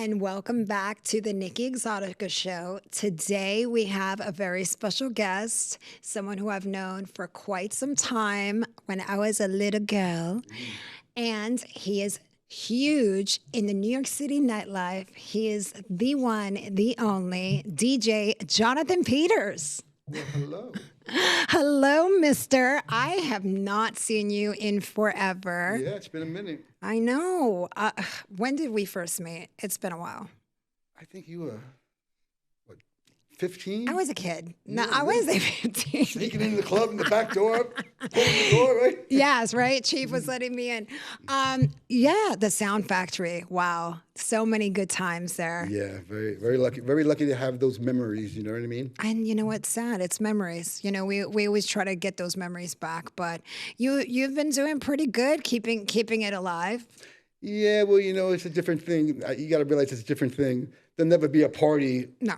and welcome back to the Nikki ExotiKa Show. Today we have a very special guest, someone who I've known for quite some time when I was a little girl, and he is huge in the New York City nightlife. He is the one, the only DJ Jonathan Peters. Well, hello. Hello, mister. I have not seen you in forever. Yeah, it's been a minute. I know. When did we first meet? It's been a while. I think you were, what, 15? I was a kid. No, Yeah, I was 15. Sneaking in the club in the back door, opening the door, right? Yes, right? Chief was letting me in. Yeah, the Sound Factory. Wow. So many good times there. Yeah, very lucky to have those memories, you know what I mean? And you know what's sad? It's memories. You know, we always try to get those memories back, but you've been doing pretty good keeping it alive. Yeah, well, you know, it's a different thing. You got to realize it's a different thing. There'll never be a party. No.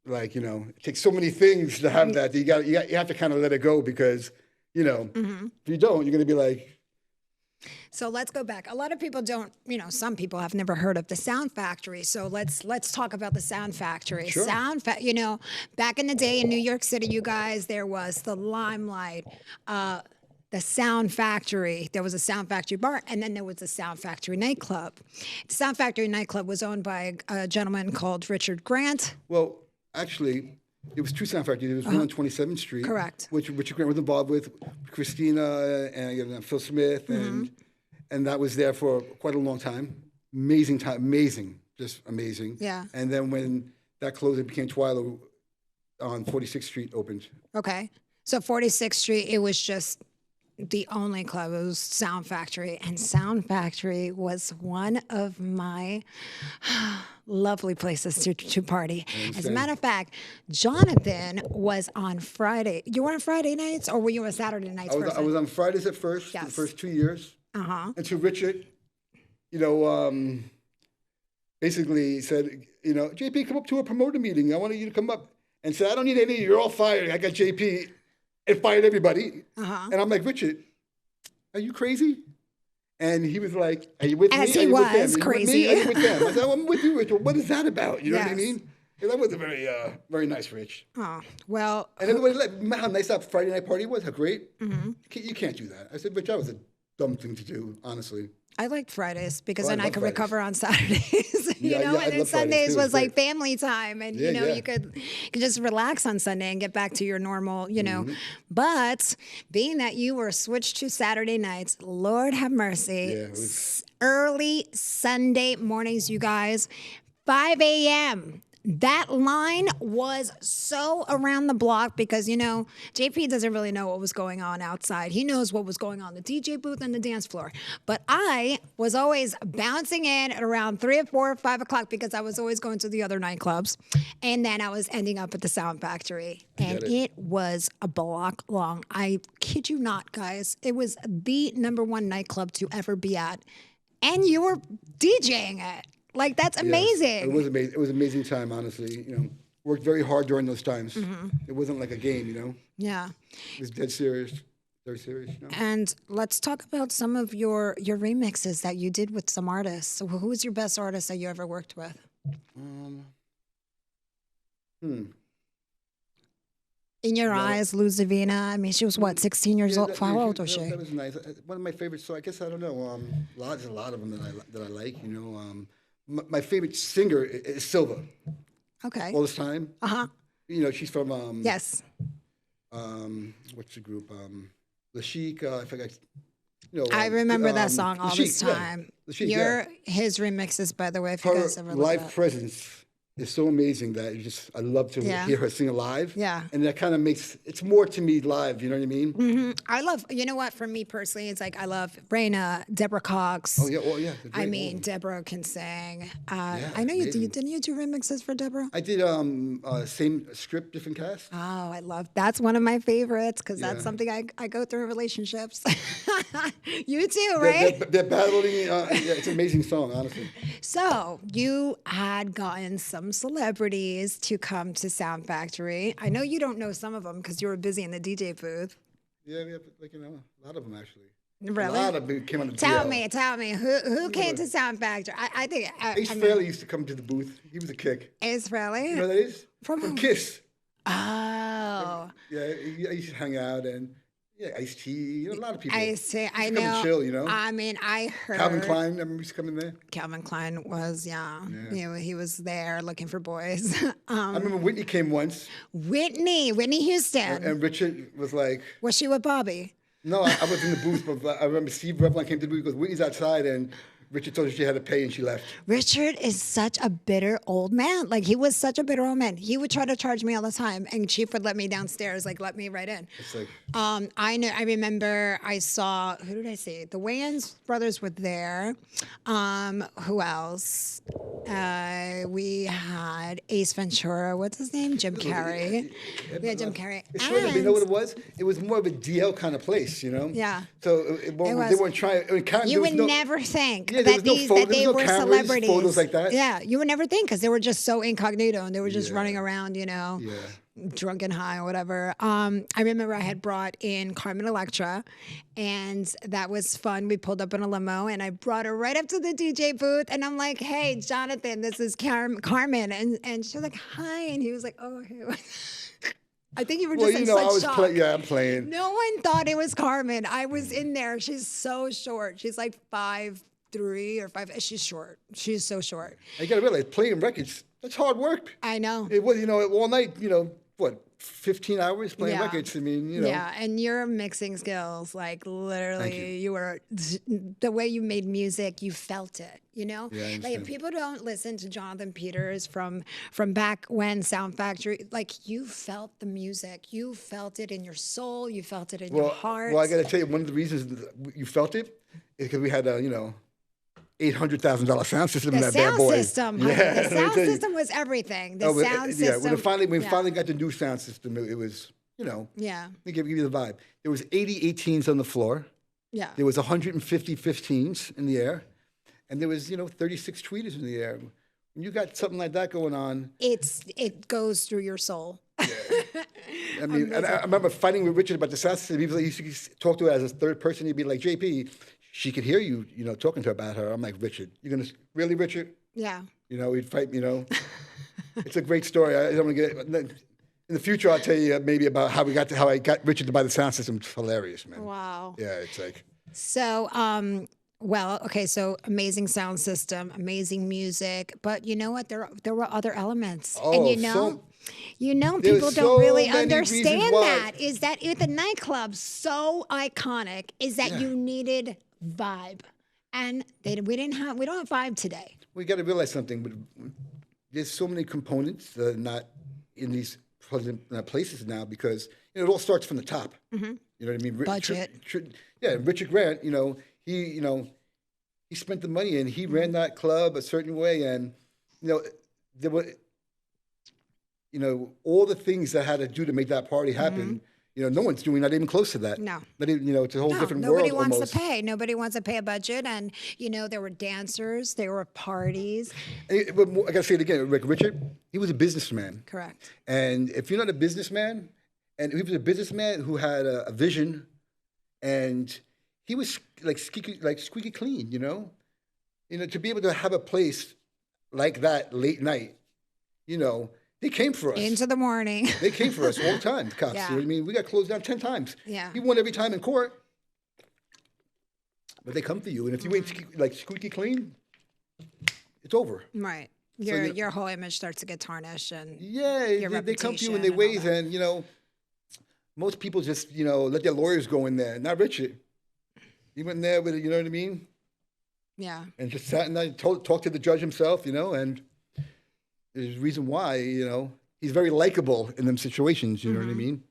Like, you know, it takes so many things to have that. You have to kind of let it go because, you know, if you don't, you're going to be like. So let's go back. A lot of people don't, some people have never heard of the Sound Factory. So let's talk about the Sound Factory. Sure. Back in the day in New York City, you guys, there was the Limelight, the Sound Factory. There was a Sound Factory bar, and then there was the Sound Factory nightclub. The Sound Factory nightclub was owned by a gentleman called Richard Grant. Well, actually, it was two Sound Factories. There was one on 27th Street. Correct. Which Richard Grant was involved with, Christina and Phil Smith, and that was there for quite a long time. Amazing time, just amazing. Yeah. And then when that closed, it became Twilight on 46th Street opened. Okay. So 46th Street, it was just the only club. It was Sound Factory, and Sound Factory was one of my lovely places to party. As a matter of fact, Jonathan was on Friday. You were on Friday nights, or were you on Saturday nights? I was on Fridays at first, for the first 2 years. Until Richard, basically said, JP, come up to a promoter meeting. I wanted you to come up. And said, I don't need any of you. You're all fired. I got JP. And fired everybody. And I'm like, Richard, are you crazy? And he was like, are you with me? As he was crazy. Are you with them? I said, I'm with you, Richard. What is that about? You know what I mean? And that was a very nice Rich. Oh, well. And everybody, remember how nice that Friday night party was? How great? You can't do that. I said, Rich, that was a dumb thing to do, honestly. I liked Fridays because then I could recover on Saturdays, and then Sundays too, was like family time, and you could just relax on Sunday and get back to your normal, But being that you were switched to Saturday nights, Lord have mercy, early Sunday mornings, you guys, 5 a.m. That line was so around the block because, JP doesn't really know what was going on outside. He knows what was going on in the DJ booth and the dance floor. But I was always bouncing in at around 3 or 4 or 5 o'clock because I was always going to the other nightclubs. And then I was ending up at the Sound Factory. And it was a block long. I kid you not, guys. It was the #1 nightclub to ever be at. And you were DJing it. Like, that's amazing. Yes, it was amazing. It was an amazing time, honestly. Worked very hard during those times. It wasn't like a game, Yeah. It was dead serious. Very serious. And let's talk about some of your remixes that you did with some artists. So who was your best artist that you ever worked with? In Your Eyes, Luz Divina. I mean, she was, 16 years old? How old was she? That was nice. One of my favorites, so I guess, I don't know, there's a lot of them that I like, My favorite singer is Silva. Okay. All this time. She's from yes. What's the group? La Chic. I forgot. I remember that song all this time. La Chic, His remixes, by the way, if you guys ever look live presence is so amazing that I love to hear her sing live. Yeah. And that kind of it's more to me live, you know what I mean? I love, for me personally, it's like I love Raina, Deborah Cox. Oh, yeah, well, yeah. I mean, Deborah can sing. I know didn't you do remixes for Deborah? I did same script, different cast. Oh, that's one of my favorites because that's something I go through in relationships. You too, right? They're battling, it's an amazing song, honestly. So you had gotten some celebrities to come to Sound Factory. I know you don't know some of them because you were busy in the DJ booth. Yeah, a lot of them actually. Really? A lot of them came on the Tell DL. me, who came to Sound Factory? I think Ace Frehley used to come to the booth. He was a kick. Ace Frehley? You know who that is? From Kiss. Oh. Yeah, I used to hang out and Ice-T, a lot of people. Ice-T, I come know. and chill, I mean, I heard. Calvin Klein, I remember used to come in there. Calvin Klein was, he was there looking for boys. I remember Whitney came once. Whitney Houston. And Richard was like. Was she with Bobby? No, I was in the booth, but I remember Steve Revlon came to the booth because Whitney's outside and Richard told her she had to pay and she left. Richard is such a bitter old man. Like, he was such a bitter old man. He would try to charge me all the time, and Chief would let me downstairs, like, let me right in. It's like, I remember I saw, who did I see? The Wayans brothers were there. Who else? We had Ace Ventura. What's his name? Jim Carrey. We had Jim Carrey. It's funny, you know what it was? It was more of a DL kind of place, Yeah. So they weren't trying. I mean, you would never think that they were cameras, celebrities. Photos like that. Yeah, you would never think because they were just so incognito and they were just running around, drunk and high or whatever. I remember I had brought in Carmen Electra, and that was fun. We pulled up in a limo, and I brought her right up to the DJ booth, and I'm like, "Hey, Jonathan, this is Carmen," and she was like, "Hi," and he was like, "Oh, hey." I think you were just in such shock. I'm playing. No one thought it was Carmen. I was in there. She's so short. She's like 5'3" or 5. She's short. She's so short. You got to realize, playing records, that's hard work. I know. It was, all night, 15 hours playing records. I mean, Yeah, and your mixing skills, like literally, you were, the way you made music, you felt it, Yeah, like if people don't listen to Jonathan Peters from back when Sound Factory, like you felt the music, you felt it in your soul, you felt it in your heart. Well, I got to tell you, one of the reasons you felt it is because we had a, $800,000 sound system in that bad boy. The sound system was everything. The sound system. When we finally got the new sound system, it was, let me give you the vibe. There was 80 18s on the floor. Yeah. There was 150 15s in the air. And there was, 36 tweeters in the air. When you got something like that going on. It goes through your soul. Yeah. I mean, and I remember fighting with Richard about the sound system. He used to talk to her as a third person. He'd be like, JP, she could hear you, talking to her about her. I'm like, Richard, you're going to, really, Richard? Yeah. We'd fight, It's a great story. I don't want to get, in the future, I'll tell you maybe about how I got Richard to buy the sound system. It's hilarious, man. Wow. Yeah, it's like. So, so amazing sound system, amazing music, but you know what? There were other elements. Oh, and people don't really understand that. Is that if the nightclub so iconic is that you needed vibe, and we don't have vibe today. We got to realize something. There's so many components that are not in these places now because it all starts from the top. Mm-hmm. You know what I mean? Budget. Richard Grant. He spent the money and he ran that club a certain way, and there were all the things that had to do to make that party happen. Mm-hmm. No one's doing that even close to that. No. Not even, it's a whole different nobody world wants almost. to pay. Nobody wants to pay a budget. And, there were dancers. There were parties. But I got to say it again, Richard, he was a businessman. Correct. And if you're not a businessman, and he was a businessman who had a vision, and he was like squeaky clean, to be able to have a place like that late night, they came for us. Into the morning. They came for us all the time, the cops. Yeah. You know what I mean? We got closed down 10 times. Yeah. He won every time in court. But they come for you. And if you ain't squeaky clean, it's over. Right. Your whole image starts to get tarnished. And they come to you in their ways. And, most people just, let their lawyers go in there. Not Richard. He went in there with, you know what I mean? Yeah. And just sat and talked to the judge himself, and there's a reason why, he's very likable in them situations, you know what I mean?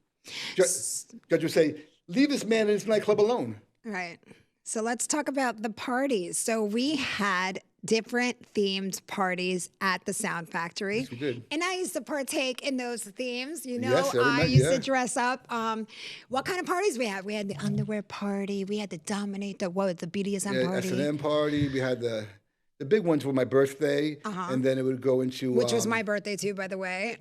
Judge would say, leave this man in his nightclub alone. Right. So let's talk about the parties. So we had different themed parties at the Sound Factory. Yes, we did. And I used to partake in those themes, Yes, I used to dress up. What kind of parties we had? We had the underwear party. We had the BDSM party. S&M party. We had the the big ones were my birthday, and then it would go into which was my birthday too, by the way.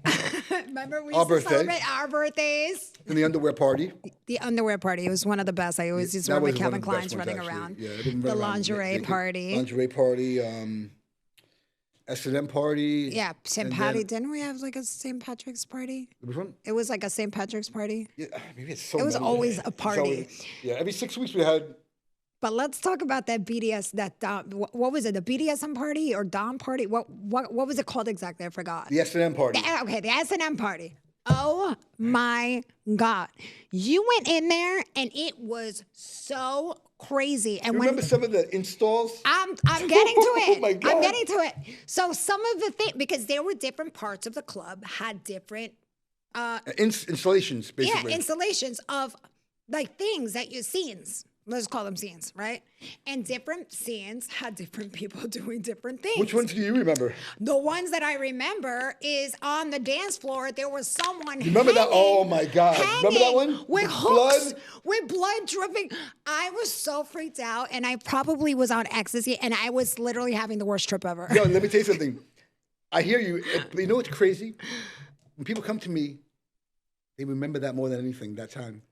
Remember we used to celebrate our birthdays. And the underwear party. The underwear party. It was one of the best. I always used to remember Calvin Klein's running around. Yeah, the lingerie party. Lingerie party. S&M party. Yeah, St. Patty. Didn't we have like a St. Patrick's party? Which one? It was like a St. Patrick's party. Yeah, maybe it's so. It was always a party. Every 6 weeks we had. But let's talk about that BDS. What was it? The BDSM party or Dom party? What was it called exactly? I forgot. The S&M party. The S&M party. Oh my God! You went in there and it was so crazy. And remember some of the installs? I'm getting to it. Oh my God. I'm getting to it. So some of the things, because there were different parts of the club had different installations, basically. Yeah, installations of like things that scenes. Let's call them scenes, right? And different scenes had different people doing different things. Which ones do you remember? The ones that I remember is on the dance floor, there was someone remember that? Oh my God. Remember that one? With hooks, with blood dripping. I was so freaked out, and I probably was on ecstasy, and I was literally having the worst trip ever. Yo, let me tell you something. I hear you. You know what's crazy? When people come to me, they remember that more than anything, that time.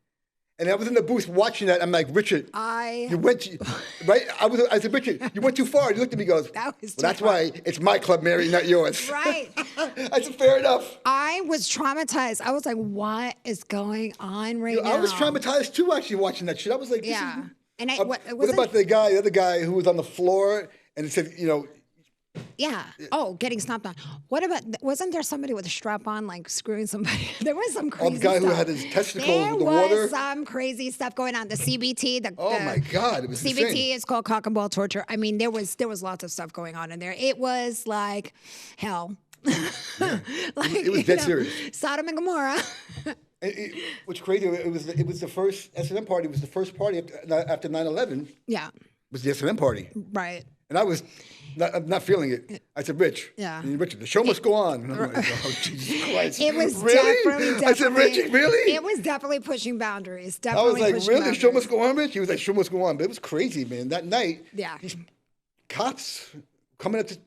And I was in the booth watching that. I'm like, Richard, you went to, right? I said, Richard, you went too far. He looked at me and goes, that's why it's my club, Mary, not yours. Right. I said, fair enough. I was traumatized. I was like, what is going on now? I was traumatized too, actually, watching that shit. I was like, yeah. And what about the other guy who was on the floor and it said, yeah. Oh, getting stomped on. What about, wasn't there somebody with a strap on, like screwing somebody? There was some crazy stuff. The guy who had his testicles with the water. There was some crazy stuff going on. The CBT. Oh my God, it was CBT insane. is called cock and ball torture. I mean, there was lots of stuff going on in there. It was like hell. Yeah. It was dead serious. Sodom and Gomorrah. What's crazy? It was the first S&M party. It was the first party after 9/11. Yeah. It was the S&M party. Right. And I was not feeling it. I said, Rich. Yeah. Richard, the show must go on. And I'm like, oh, Jesus Christ. It was really? I said, Richie, really? It was definitely pushing boundaries. I was like, really? The show must go on, Rich? He was like, show must go on. But it was crazy, man. That night, these cops coming up to...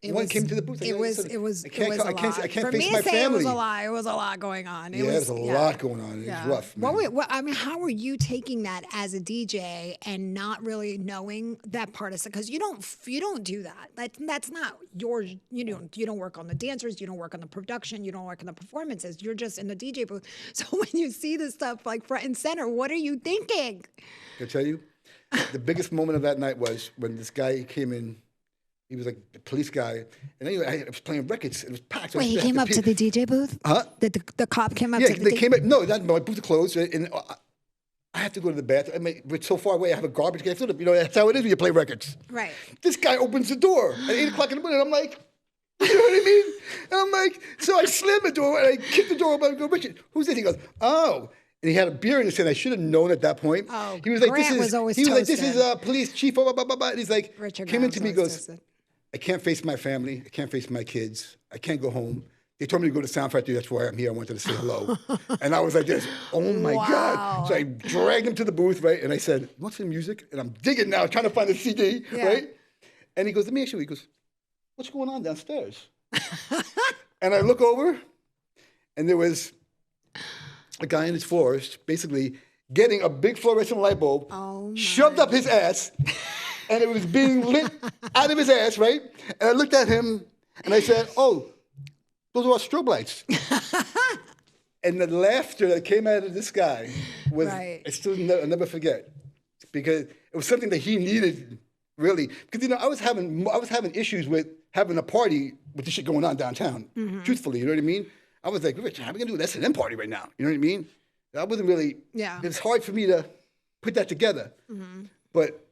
One came to the booth. It was a lot. I can't For face me my to say family. it was a lot. It was a lot going on. There was a lot going on. It was rough, man. I mean, how were you taking that as a DJ and not really knowing that part of it? Because you don't do that. That's not yours. You don't work on the dancers. You don't work on the production. You don't work on the performances. You're just in the DJ booth. So when you see this stuff like front and center, what are you thinking? Can I tell you? The biggest moment of that night was when this guy came in. He was like a police guy. And anyway, I was playing records. It was packed. Wait, he came up to the DJ booth? Huh? The cop came up to the DJ booth? Yeah, they came up. No, my booth was closed. And I have to go to the bathroom. I mean, we're so far away. I have a garbage can. That's how it is when you play records. Right. This guy opens the door at 8 o'clock in the morning. I'm like, you know what I mean? And I'm like, so I slam the door and I kick the door open. I go, Richard, who's this? He goes, oh. And he had a beer in his hand. I should have known at that point. Oh, he was like, Grant was always toasted. Like, this is police chief, blah, blah, blah, blah. And he's like, Richard came into me, he goes, toasted. I can't face my family. I can't face my kids. I can't go home. They told me to go to Sound Factory. That's why I'm here. I wanted to say hello. And I was like this, oh my God. So I dragged him to the booth, right? And I said, you want some music? And I'm digging now, trying to find a CD, right? And he goes, let me ask you. He goes, what's going on downstairs? And I look over, and there was a guy in his florist, basically getting a big fluorescent light bulb, shoved up his ass, and it was being lit out of his ass, right? And I looked at him, and I said, oh, those are our strobe lights. And the laughter that came out of this guy was, I'll never forget. Because it was something that he needed, really. Because, I was having issues with having a party with this shit going on downtown, truthfully, you know what I mean? I was like, Rich, how are we going to do an S&M party right now? You know what I mean? I wasn't really, it was hard for me to put that together. But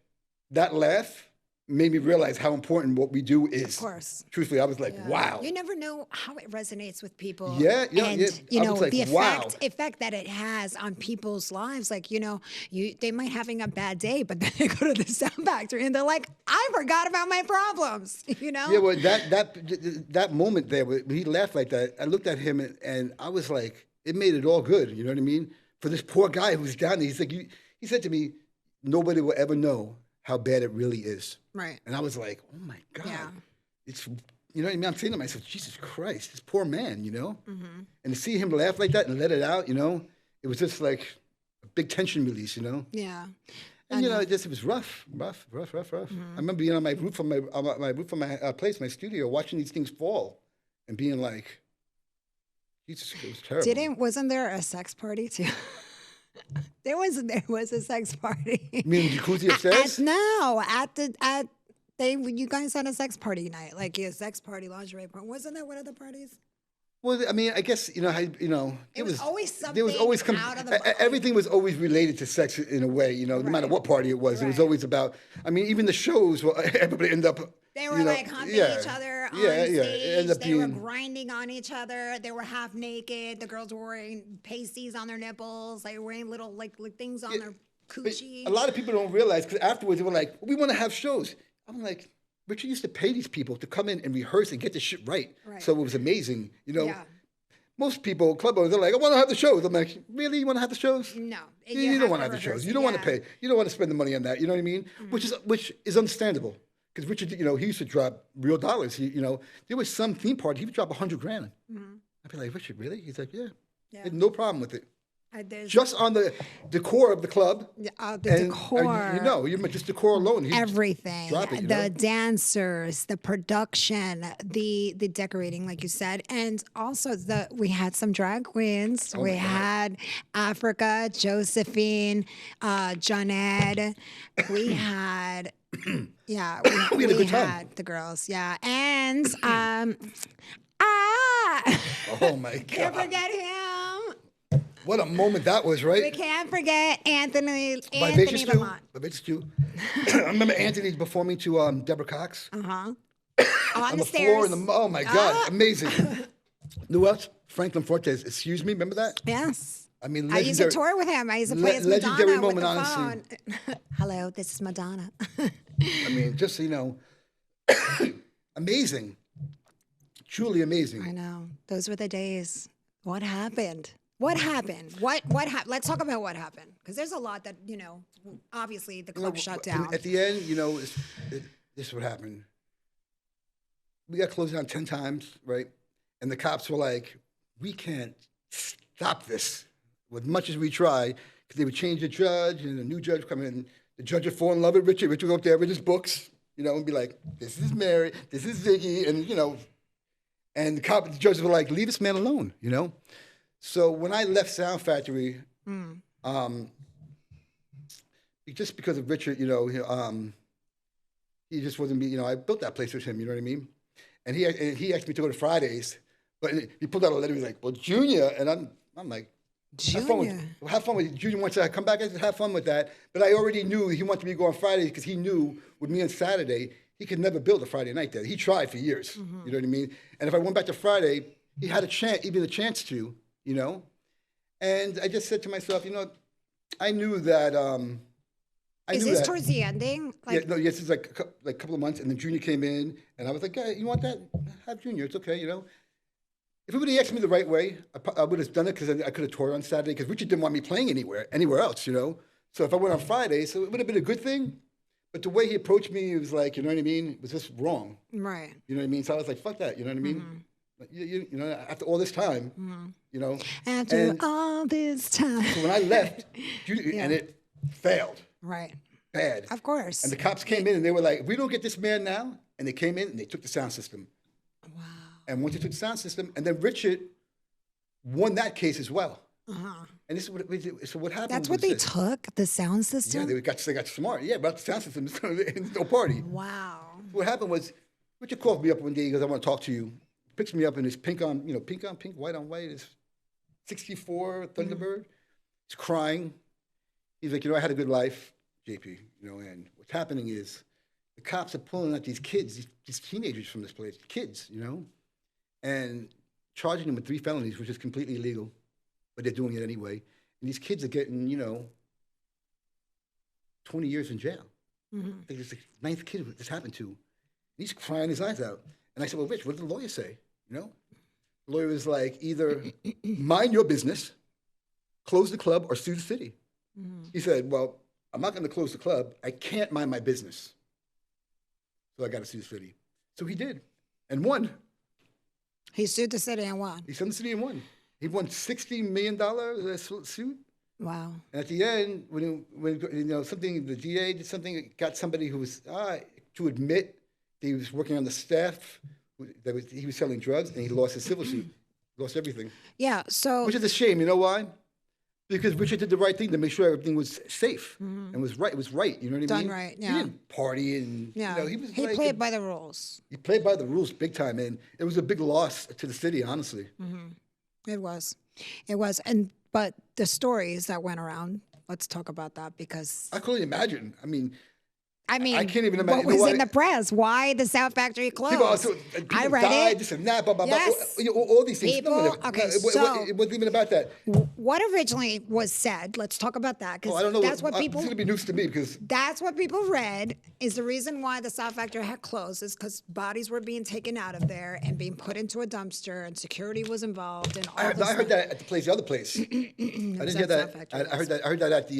that laugh made me realize how important what we do is. Of course. Truthfully, I was like, wow. You never know how it resonates with people. And, like, the effect that it has on people's lives. Like, they might having a bad day, but then they go to the Sound Factory and they're like, I forgot about my problems, Yeah, well, that moment there, when he laughed like that, I looked at him and I was like, it made it all good, you know what I mean? For this poor guy who's down there, he's like, he said to me, nobody will ever know how bad it really is. Right. And I was like, oh my God. Yeah. It's, you know what I mean? I'm saying to myself, Jesus Christ, this poor man, you know? Mm-hmm. And to see him laugh like that and let it out, you know, it was just like a big tension release, you know? Yeah. And, you know, it was rough. Mm-hmm. I remember being on my roof of my place, my studio, watching these things fall and being like, Jesus, it was terrible. Wasn't there a sex party too? There was a sex party. You mean the jacuzzi upstairs? You guys had a sex party night, like a sex party lingerie party. Wasn't that one of the parties? Well, I mean, I guess it was always something. There was always out of the everything was always related to sex in a way. You know, no matter what party it was, it was always about. I mean, even the shows, everybody ended up. They were like humping each other on stage. They were grinding on each other. They were half naked. The girls were wearing pasties on their nipples. They were wearing little like things on their coochie. A lot of people don't realize because afterwards they were like, "We want to have shows." I'm like, Richard used to pay these people to come in and rehearse and get the shit right. So it was amazing, you know. Yeah. Most people, club owners, they're like, I want to have the shows. I'm like, really? You want to have the shows? No. You don't want to have the shows. You don't want to pay. You don't want to spend the money on that. You know what I mean? Mm-hmm. Which is understandable. Because Richard, you know, he used to drop real dollars. There was some theme party, he would drop $100,000. Mm-hmm. I'd be like, Richard, really? He's like, yeah. He had no problem with it. Just on the decor of the club. Decor. Just decor alone. Everything. The dancers, the production, the decorating, like you said. And also we had some drag queens. We had Africa, Josephine, Joned. We had, we had a good time. The girls, yeah. And, oh my God. Can't forget him. What a moment that was, right? We can't forget Anthony Lamont. Vivacious Jew. I remember Anthony performing to Deborah Cox. On the stairs. Floor. Oh, my God. Amazing. Who else? Franklin Fortes. Excuse me? Remember that? Yes. I mean, I used to tour with him. I used to play as Madonna legendary moment, with the honestly. phone. Hello, this is Madonna. I mean, just, amazing. Truly amazing. I know. Those were the days. What happened? What happened? What happened? Let's talk about what happened. Because there's a lot that, obviously the club shut down. At the end, this is what happened. We got closed down 10 times, right? And the cops were like, we can't stop this as much as we try, because they would change the judge and a new judge would come in. The judge would fall in love with Richard. Richard would go up there with his books, and be like, this is Mary, this is Ziggy, and the judges were like, leave this man alone, So when I left Sound Factory, just because of Richard, he just wasn't me. I built that place with him. You know what I mean? And he asked me to go to Fridays, but he pulled out a letter. He was like, "Well, Junior," and I'm like, Junior. Have fun with it. Junior wants to come back and have fun with that. But I already knew he wanted me to go on Fridays because he knew with me on Saturday he could never build a Friday night there. He tried for years. Mm-hmm. You know what I mean? And if I went back to Friday, he had a chance to. And I just said to myself, I knew that. Is this towards the ending? Yes, it's like a couple of months, and then Junior came in, and I was like, "Yeah, you want that? Have Junior. It's okay, If everybody asked me the right way, I would have done it because I could have toured on Saturday because Richard didn't want me playing anywhere else, So if I went on Friday, so it would have been a good thing. But the way he approached me, it was like, you know what I mean? It was just wrong. Right. You know what I mean? So I was like, fuck that. You know what I mean? Mm-hmm. After all this time, After all this time. So when I left, and it failed. Right. Bad. Of course. And the cops came in and they were like, we don't get this man now. And they came in and they took the sound system. Wow. And once they took the sound system, and then Richard won that case as well. Uh-huh. And this is what happened. That's what they took, the sound system? Yeah, they got smart. Yeah, but the sound system is no party. Wow. What happened was, Richard called me up one day. He goes, I want to talk to you. Picks me up in his pink on pink, white on white, his 64 Thunderbird. Mm-hmm. He's crying. He's like, I had a good life, JP, and what's happening is the cops are pulling out these kids, these teenagers from this place, kids, and charging them with 3 felonies, which is completely illegal, but they're doing it anyway. And these kids are getting, 20 years in jail. Mm-hmm. I think it's the 9th kid this happened to. And he's crying his eyes out. And I said, well, Rich, what did the lawyer say? The lawyer was like, either mind your business, close the club, or sue the city. Mm-hmm. He said, well, I'm not going to close the club. I can't mind my business. So I got to sue the city. So he did, and won. He sued the city and won. He sued the city and won. He won $60 million suit. Wow. And at the end, when something, the DA did something, got somebody who was to admit that he was working on the staff, he was selling drugs, and he lost his civil suit, lost everything. Yeah. So, which is a shame. You know why? Because Richard did the right thing to make sure everything was safe and was right. It was right. You know what I mean? Done right. Yeah. He didn't party and he played by the rules. He played by the rules big time, and it was a big loss to the city, honestly. It was, but the stories that went around. Let's talk about that because I couldn't imagine. I mean, I can't even imagine. What was in the press? Why the Sound Factory closed? People I read died, it. This and that, blah, blah, yes. blah. All these things. It wasn't even about that. What originally was said, let's talk about that. I don't know. That's what people. It's going to be news to me because. That's what people read is the reason why the Sound Factory had closed is because bodies were being taken out of there and being put into a dumpster and security was involved and all I heard that at the other place. I didn't hear that. I heard that at the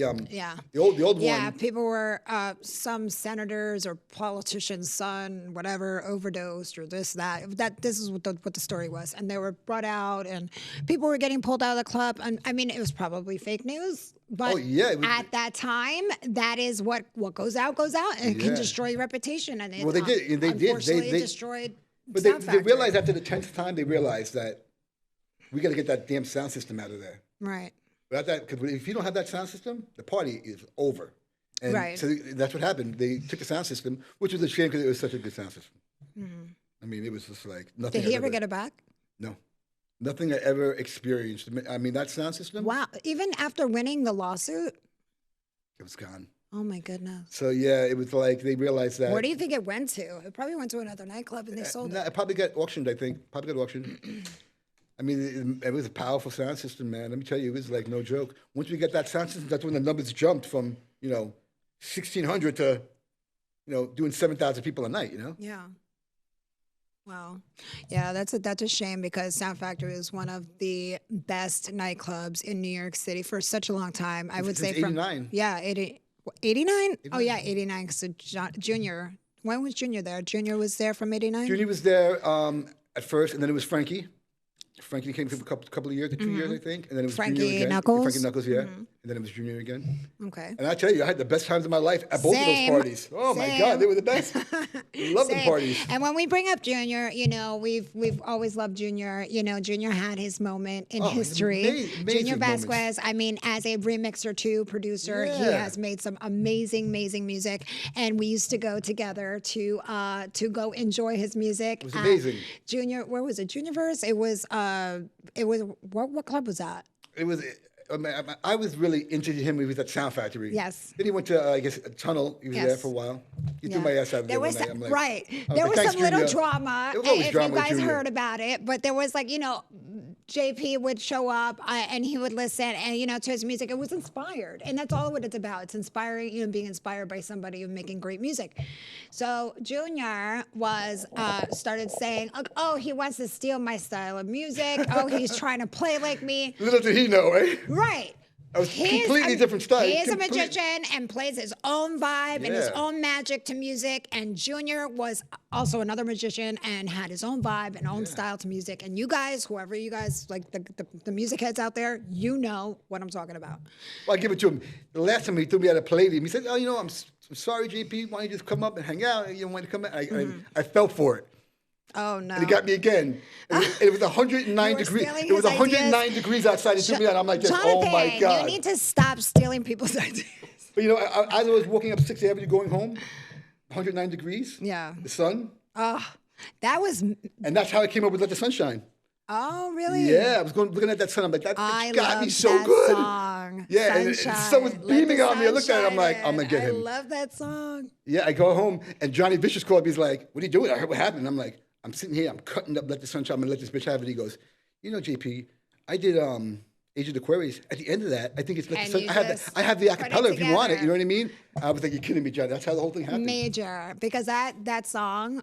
the old one. Yeah, people were some senators or politician's son, whatever, overdosed or this, that. This is what the story was. And they were brought out and people were getting pulled out of the club. And I mean, it was probably fake news. But at that time, that is what goes out and it can destroy your reputation. And they did. They destroyed But they realized after the 10th time, they realized that we got to get that damn sound system out of there. Right. Without that, because if you don't have that sound system, the party is over. And so that's what happened. They took the sound system, which was a shame because it was such a good sound system. I mean, it was just like nothing. Did he ever get it back? No. Nothing I ever experienced. I mean, that sound system. Wow. Even after winning the lawsuit? It was gone. Oh, my goodness. So, yeah, it was like they realized that. Where do you think it went to? It probably went to another nightclub and they sold it. It probably got auctioned, I think. Probably got auctioned. I mean, it was a powerful sound system, man. Let me tell you, it was like no joke. Once we get that sound system, that's when the numbers jumped from, 1,600 to, doing 7,000 people a night, Yeah. Wow. Yeah, that's a shame because Sound Factory is one of the best nightclubs in New York City for such a long time. I would say from 89. Yeah, 89? Oh yeah, 89 cuz Junior. When was Junior there? Junior was there from 89? Junior was there at first and then it was Frankie. Frankie came for a couple of years, 2 years, I think, and then it was Frankie Junior again. Knuckles? Frankie Knuckles, yeah, and then it was Junior again. Okay. And I tell you, I had the best times of my life at both of those parties. Oh my God, they were the best. Love the parties. And when we bring up Junior, we've always loved Junior. Junior had his moment in history. Amazing Junior Vasquez, moments. I mean, as a remixer too, producer, he has made some amazing music. And we used to go together to go enjoy his music. It was amazing. Junior, where was it? Juniorverse. It was what club was that? It was. I was really into him. He was at Sound Factory. Yes. Then he went to, I guess, a Tunnel. He was there for a while. He threw my ass out of there one night. I'm like, there was some little drama. There was always drama with if you guys Junior. heard about it, but there was JP would show up and he would listen and, to his music. It was inspired. And that's all what it's about. It's inspiring, being inspired by somebody who's making great music. So Junior started saying, oh, he wants to steal my style of music. Oh, he's trying to play like me. Little did he know, right? Right. I was completely different style. He is a magician and plays his own vibe and his own magic to music. And Junior was also another magician and had his own vibe and own style to music. And you guys, whoever you guys, like the music heads out there, you know what I'm talking about. Well, I give it to him. The last time he threw me at a Palladium, he said, oh, I'm sorry, JP. Why don't you just come up and hang out? You want to come out? I fell for it. Oh, no. And he got me again. It was 109 degrees. It was 109 degrees outside. He threw me out. I'm like, oh my God. You need to stop stealing people's ideas. But as I was walking up 6th Avenue going home, 109 degrees. Yeah. The sun. Oh, that was. And that's how I came up with Let the Sunshine. Oh, really? Yeah, I was looking at that sun. I'm like, that got me so that good. Song. Yeah, and the sun was beaming on me. I looked at it. I'm like, I'm going to get him. I love that song. Yeah, I go home, and Johnny Vicious called me. He's like, what are you doing? I heard what happened. I'm like, I'm sitting here. I'm cutting up Let the Sunshine. I'm going to let this bitch have it. He goes, JP, I did Age of the Aquarius. At the end of that, I think it's Let the Sunshine. I have the acapella if you want it. You know what I mean? I was like, you're kidding me, Johnny. That's how the whole thing happened. Major. Because that song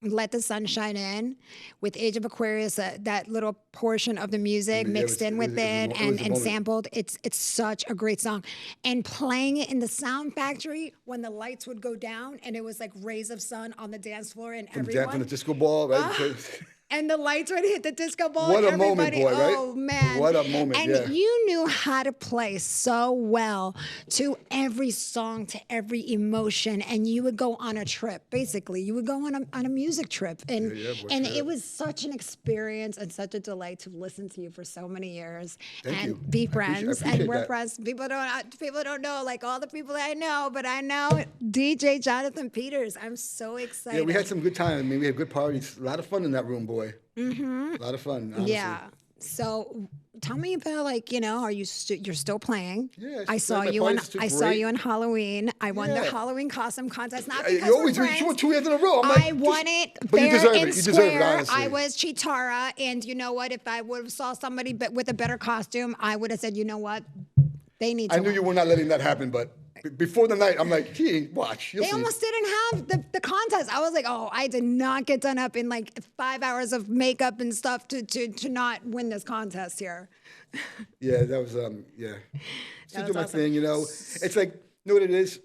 Let the Sun Shine In with Age of Aquarius, that little portion of the music mixed in with it and sampled. It's such a great song. And playing it in the Sound Factory when the lights would go down and it was like rays of sun on the dance floor and everyone. From the disco ball, right? And the lights would hit the disco ball. What and a moment, boy, right? Oh, man. What a moment, and you knew how to play so well to every song, to every emotion. And you would go on a trip, basically. You would go on a music trip. And it was such an experience and such a delight to listen to you for so many years. Thank you. Be friends. I appreciate we're that. friends. People don't know, like all the people that I know, but I know DJ Jonathan Peters. I'm so excited. Yeah, we had some good time. I mean, we had good parties. A lot of fun in that room, boy. Mm-hmm. A lot of fun, honestly. Yeah. So tell me about, like, you know, you're still playing? Yeah. I saw you on Halloween. I won the Halloween costume contest. Not because we're friends. You won 2 years in a row. I won it fair and square. You deserve it, honestly. I was Chitara, and you know what? If I would have saw somebody with a better costume, I would have said, you know what? They need to I knew you were not letting that happen, but before the night, I'm like, gee, watch. They almost didn't have the contest. I was like, oh, I did not get done up in like 5 hours of makeup and stuff to not win this contest here. Yeah, that was, yeah. Still do my awesome. thing, you know. It's like, you know what it is?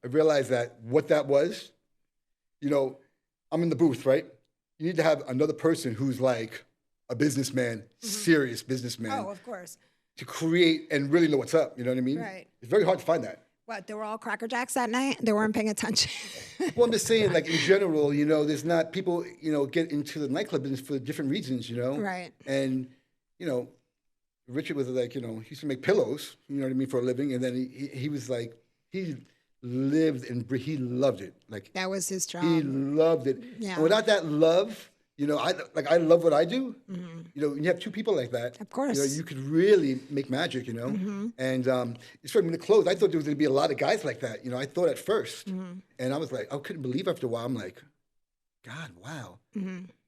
I realized that what that was, you know, I'm in the booth, right? You need to have another person who's like a businessman, serious businessman. Oh, of course. To create and really know what's up, you know what I mean? Right. It's very hard to find that. What, they were all Cracker Jacks that night? They weren't paying attention. Well, I'm just saying, like, in general, you know, there's not, people, you know, get into the nightclub business for different reasons, you know? Right. And, you know, Richard was like, you know, he used to make pillows, you know what I mean, for a living. And then he was like, he lived and he loved it. Like, that was his job. He loved it. Yeah. And without that love, you know, I love what I do. Mm-hmm. You know, when you have two people like that, of course, you know, you could really make magic. You know, and it's from the clothes. I thought there was going to be a lot of guys like that. You know, I thought at first, and I was like, I couldn't believe after a while. I'm like, God, wow,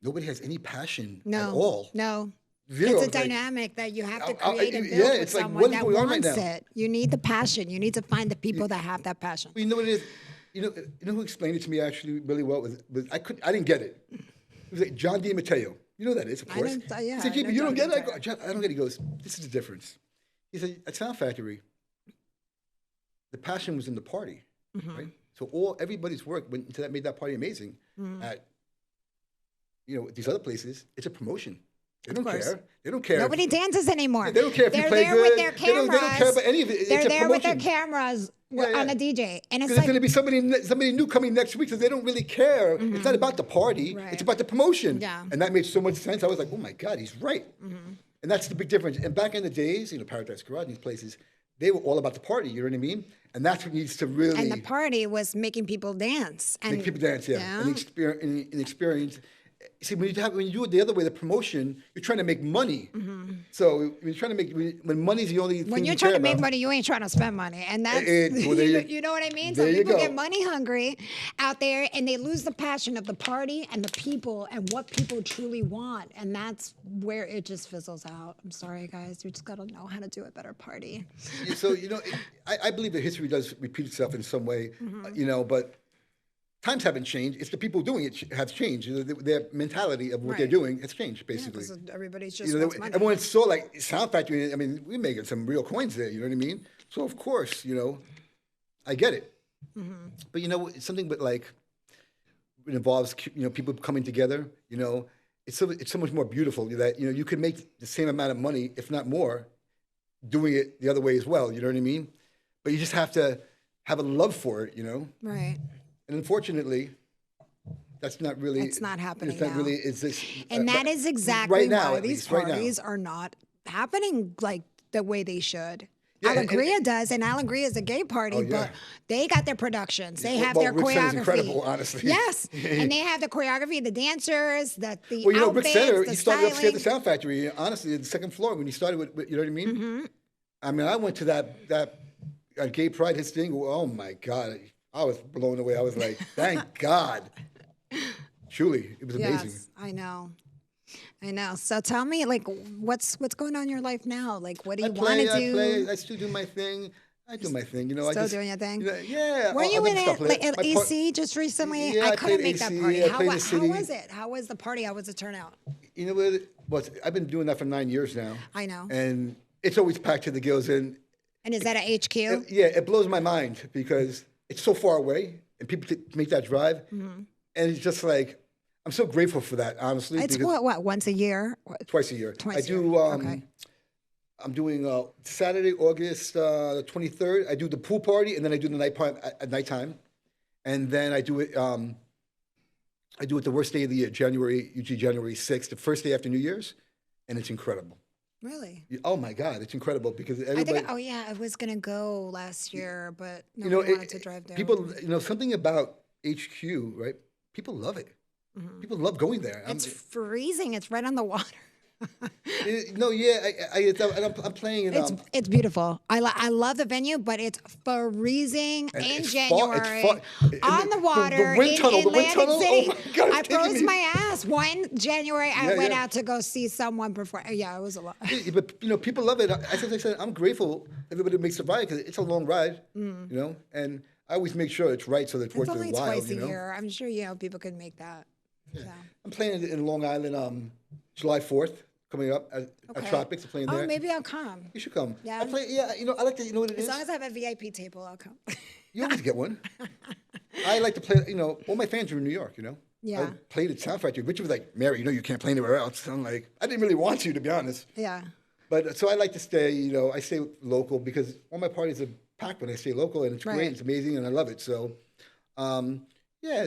nobody has any passion at all. No. Zero. It's a dynamic that you have to create and build with someone that wants it. You need the passion. You need to find the people that have that passion. Well, you know what it is. You know who explained it to me actually really well was I didn't get it. It was like John DiMatteo. You know who that is, of course. He said, you don't get it? I go, I don't get it. He goes, this is the difference. He said, at Sound Factory, the passion was in the party, right? So everybody's work went into that, made that party amazing. At, you know, these other places, it's a promotion. They don't care. They don't care. Nobody dances anymore. They don't care if you play good. They're there with their cameras. They don't care about any of it. They're there with their cameras on a DJ. And it's like, there's going to be somebody new coming next week, so they don't really care. It's not about the party. Right. It's about the promotion. Yeah. And that made so much sense. I was like, oh my God, he's right. And that's the big difference. And back in the days, you know, Paradise Garage, these places, they were all about the party. You know what I mean? And that's what needs to really. And the party was making people dance. Make people dance, yeah. And experience. See, when you do it the other way, the promotion, you're trying to make money. So when you're trying to make, when money's the only thing when you're trying to make money, you ain't trying to spend money, and that's you know what I mean. So people get money hungry out there, and they lose the passion of the party and the people and what people truly want, and that's where it just fizzles out. I'm sorry, guys. You just got to know how to do a better party. So you know, I believe that history does repeat itself in some way, you know, but. Times haven't changed. It's the people doing it have changed. Their mentality of what they're doing has changed, basically. Yeah, everybody's just wants money. Everyone saw like Sound Factory. I mean, we're making some real coins there. You know what I mean? So of course, you know, I get it. But you know, it's something. But like, it involves people coming together. You know, it's so much more beautiful that you could make the same amount of money, if not more, doing it the other way as well. You know what I mean? But you just have to have a love for it. You know? Right. And unfortunately, that's not really. It's not happening It's not now. really. It's this. And that is exactly right now, why these parties are not happening like the way they should. Yeah, Alegria does, and Alegria is a gay party, but they got their productions. They have their Rick choreography. Center's incredible, honestly. Yes, and they have the choreography, the dancers, the well, you know, outfits, Rick Center, the he started upstairs at the styling. Sound Factory, honestly, the second floor when he started with you know what I mean? I mean, I went to that gay pride, his thing. Oh my God. I was blown away. I was like, thank God. Truly, it was amazing. Yes, I know. So tell me, like, what's going on in your life now? Like, what do you want to do? I still do my thing. I do my thing, Still doing your thing? Yeah. Were you in at EC just recently? Yeah, I couldn't make that party. How was it? How was the party? How was the turnout? You know what? I've been doing that for 9 years now. I know. And it's always packed to the gills. And is that at HQ? It blows my mind because it's so far away and people make that drive. And it's just like, I'm so grateful for that, honestly. It's what, once a year? Twice a year. Okay. I'm doing Saturday, August 23rd. I do the pool party, and then I do the night party at nighttime, and then I do it. I do it the worst day of the year, usually January 6th, the first day after New Year's, and it's incredible. Really? Oh my God, it's incredible because everybody. I was gonna go last year, but nobody wanted to drive down. People, something about HQ, right? People love it. People love going there. It's freezing. It's right on the water. I'm playing it. It's beautiful. I love the venue, but it's freezing in January on the water the wind tunnel, in Atlantic City. Oh my God, I froze my ass. One January, I went out to go see someone perform. Yeah, it was a lot. But people love it. As I said, I'm grateful everybody makes the ride because it's a long ride. And I always make sure it's right so that it's worth their while. It's only twice a year. I'm sure people can make that. Yeah. I'm playing in Long Island, July 4th. Coming up at Tropics, playing there. Oh, maybe I'll come. You should come. Yeah. I like to, you know what it is? As long as I have a VIP table, I'll come. You always get one. I like to play, all my fans are in New York, Yeah. I played at Sound Factory. Richard was like, Mary, you can't play anywhere else. I'm like, I didn't really want to be honest. Yeah. But so I like to stay, I stay local because all my parties are packed when I stay local and it's great, it's amazing and I love it. So,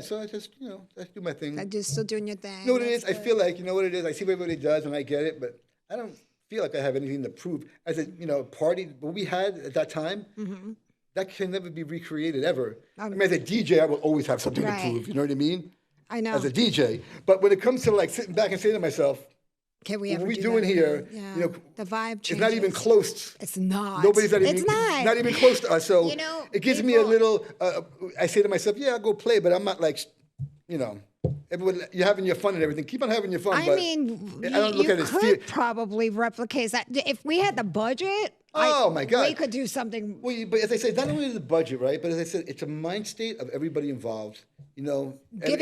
so I just, I do my thing. I'm just still doing your thing. You know what it is? Good. I feel like, you know what it is? I see what everybody does and I get it, but I don't feel like I have anything to prove. As a, party, what we had at that time, that can never be recreated ever. As a DJ, I will always have something to prove. You know what I mean? I know. As a DJ. But when it comes to like sitting back and saying to myself, can we ever what we doing here? Yeah. The vibe changes. It's not even close. It's not. Nobody's not even close to us. So it gives me a little. I say to myself, I'll go play, but I'm not like, everyone. You're having your fun and everything. Keep on having your fun. I mean, I don't look at it. You could probably replicate that if we had the budget. Oh my God, we could do something. Well, but as I said, not only the budget, right? But as I said, it's a mind state of everybody involved. Giving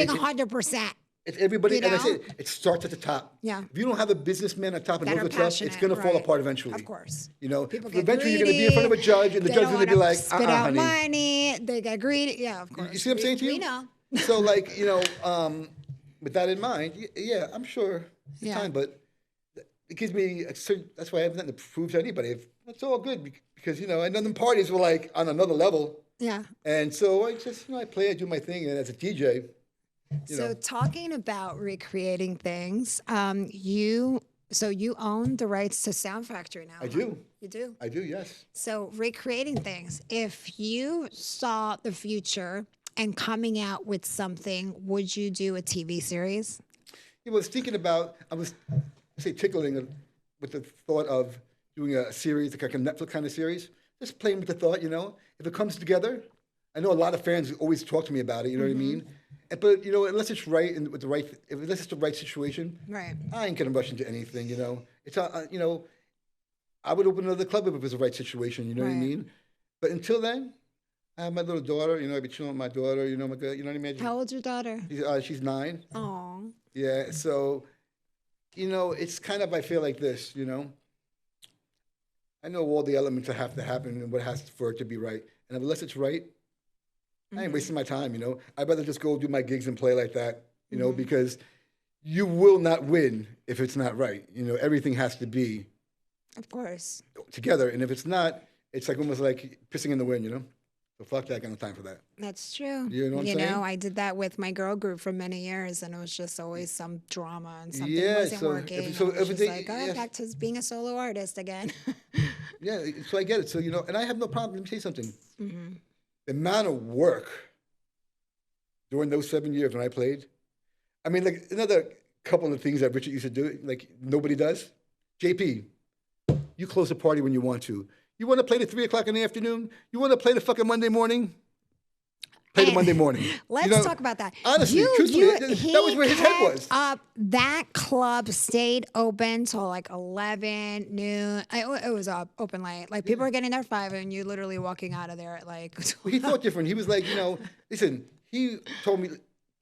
100%. It's everybody, and I say it starts at the top. Yeah. If you don't have a businessman on top and knows what's up, it's going to fall apart eventually. Of course. Eventually you're going to be in front of a judge, and the judge is going to be like, spit out honey. money. They get greedy. Yeah, of course. You see what I'm saying to you? We know. So, with that in mind, I'm sure it's time, but it gives me. That's why I have nothing to prove to anybody. That's all good because I know them parties were like on another level. Yeah. And so I just I play, I do my thing, and as a DJ. So talking about recreating things, you own the rights to Sound Factory now. I do. You do? I do, yes. So recreating things, if you saw the future and coming out with something, would you do a TV series? I was thinking about, tickling with the thought of doing a series, like a Netflix kind of series. Just playing with the thought, if it comes together. I know a lot of fans always talk to me about it, you know what I mean? But unless it's right and with unless it's the right situation, right? I ain't gonna rush into anything. It's I would open another club if it was the right situation. You know what I mean? But until then, I have my little daughter. I'd be chilling with my daughter. You know what I mean? How old's your daughter? She's 9. Oh. Yeah. So, it's kind of I feel like this. I know all the elements that have to happen and what has for it to be right, and unless it's right. I ain't wasting my time, I'd rather just go do my gigs and play like that, because you will not win if it's not right. Everything has to be, of course, together. And if it's not, it's like almost like pissing in the wind, So fuck that, I got no time for that. That's true. You know what I'm saying? I did that with my girl group for many years, and it was just always some drama and something wasn't working. So everything, back to being a solo artist again. Yeah, so I get it. So and I have no problem. Let me say something. The amount of work during those 7 years when I played, I mean, like another couple of things that Richard used to do, like nobody does. JP, you close the party when you want to. You want to play to 3 o'clock in the afternoon? You want to play the fucking Monday morning? Play the Monday morning. Let's talk about that. Honestly, truthfully, that was where his head was. That club stayed open till like 11 noon. It was open late. Like people were getting there at 5 and you literally walking out of there at like 12. Well, he thought different. He was like, listen, he told me,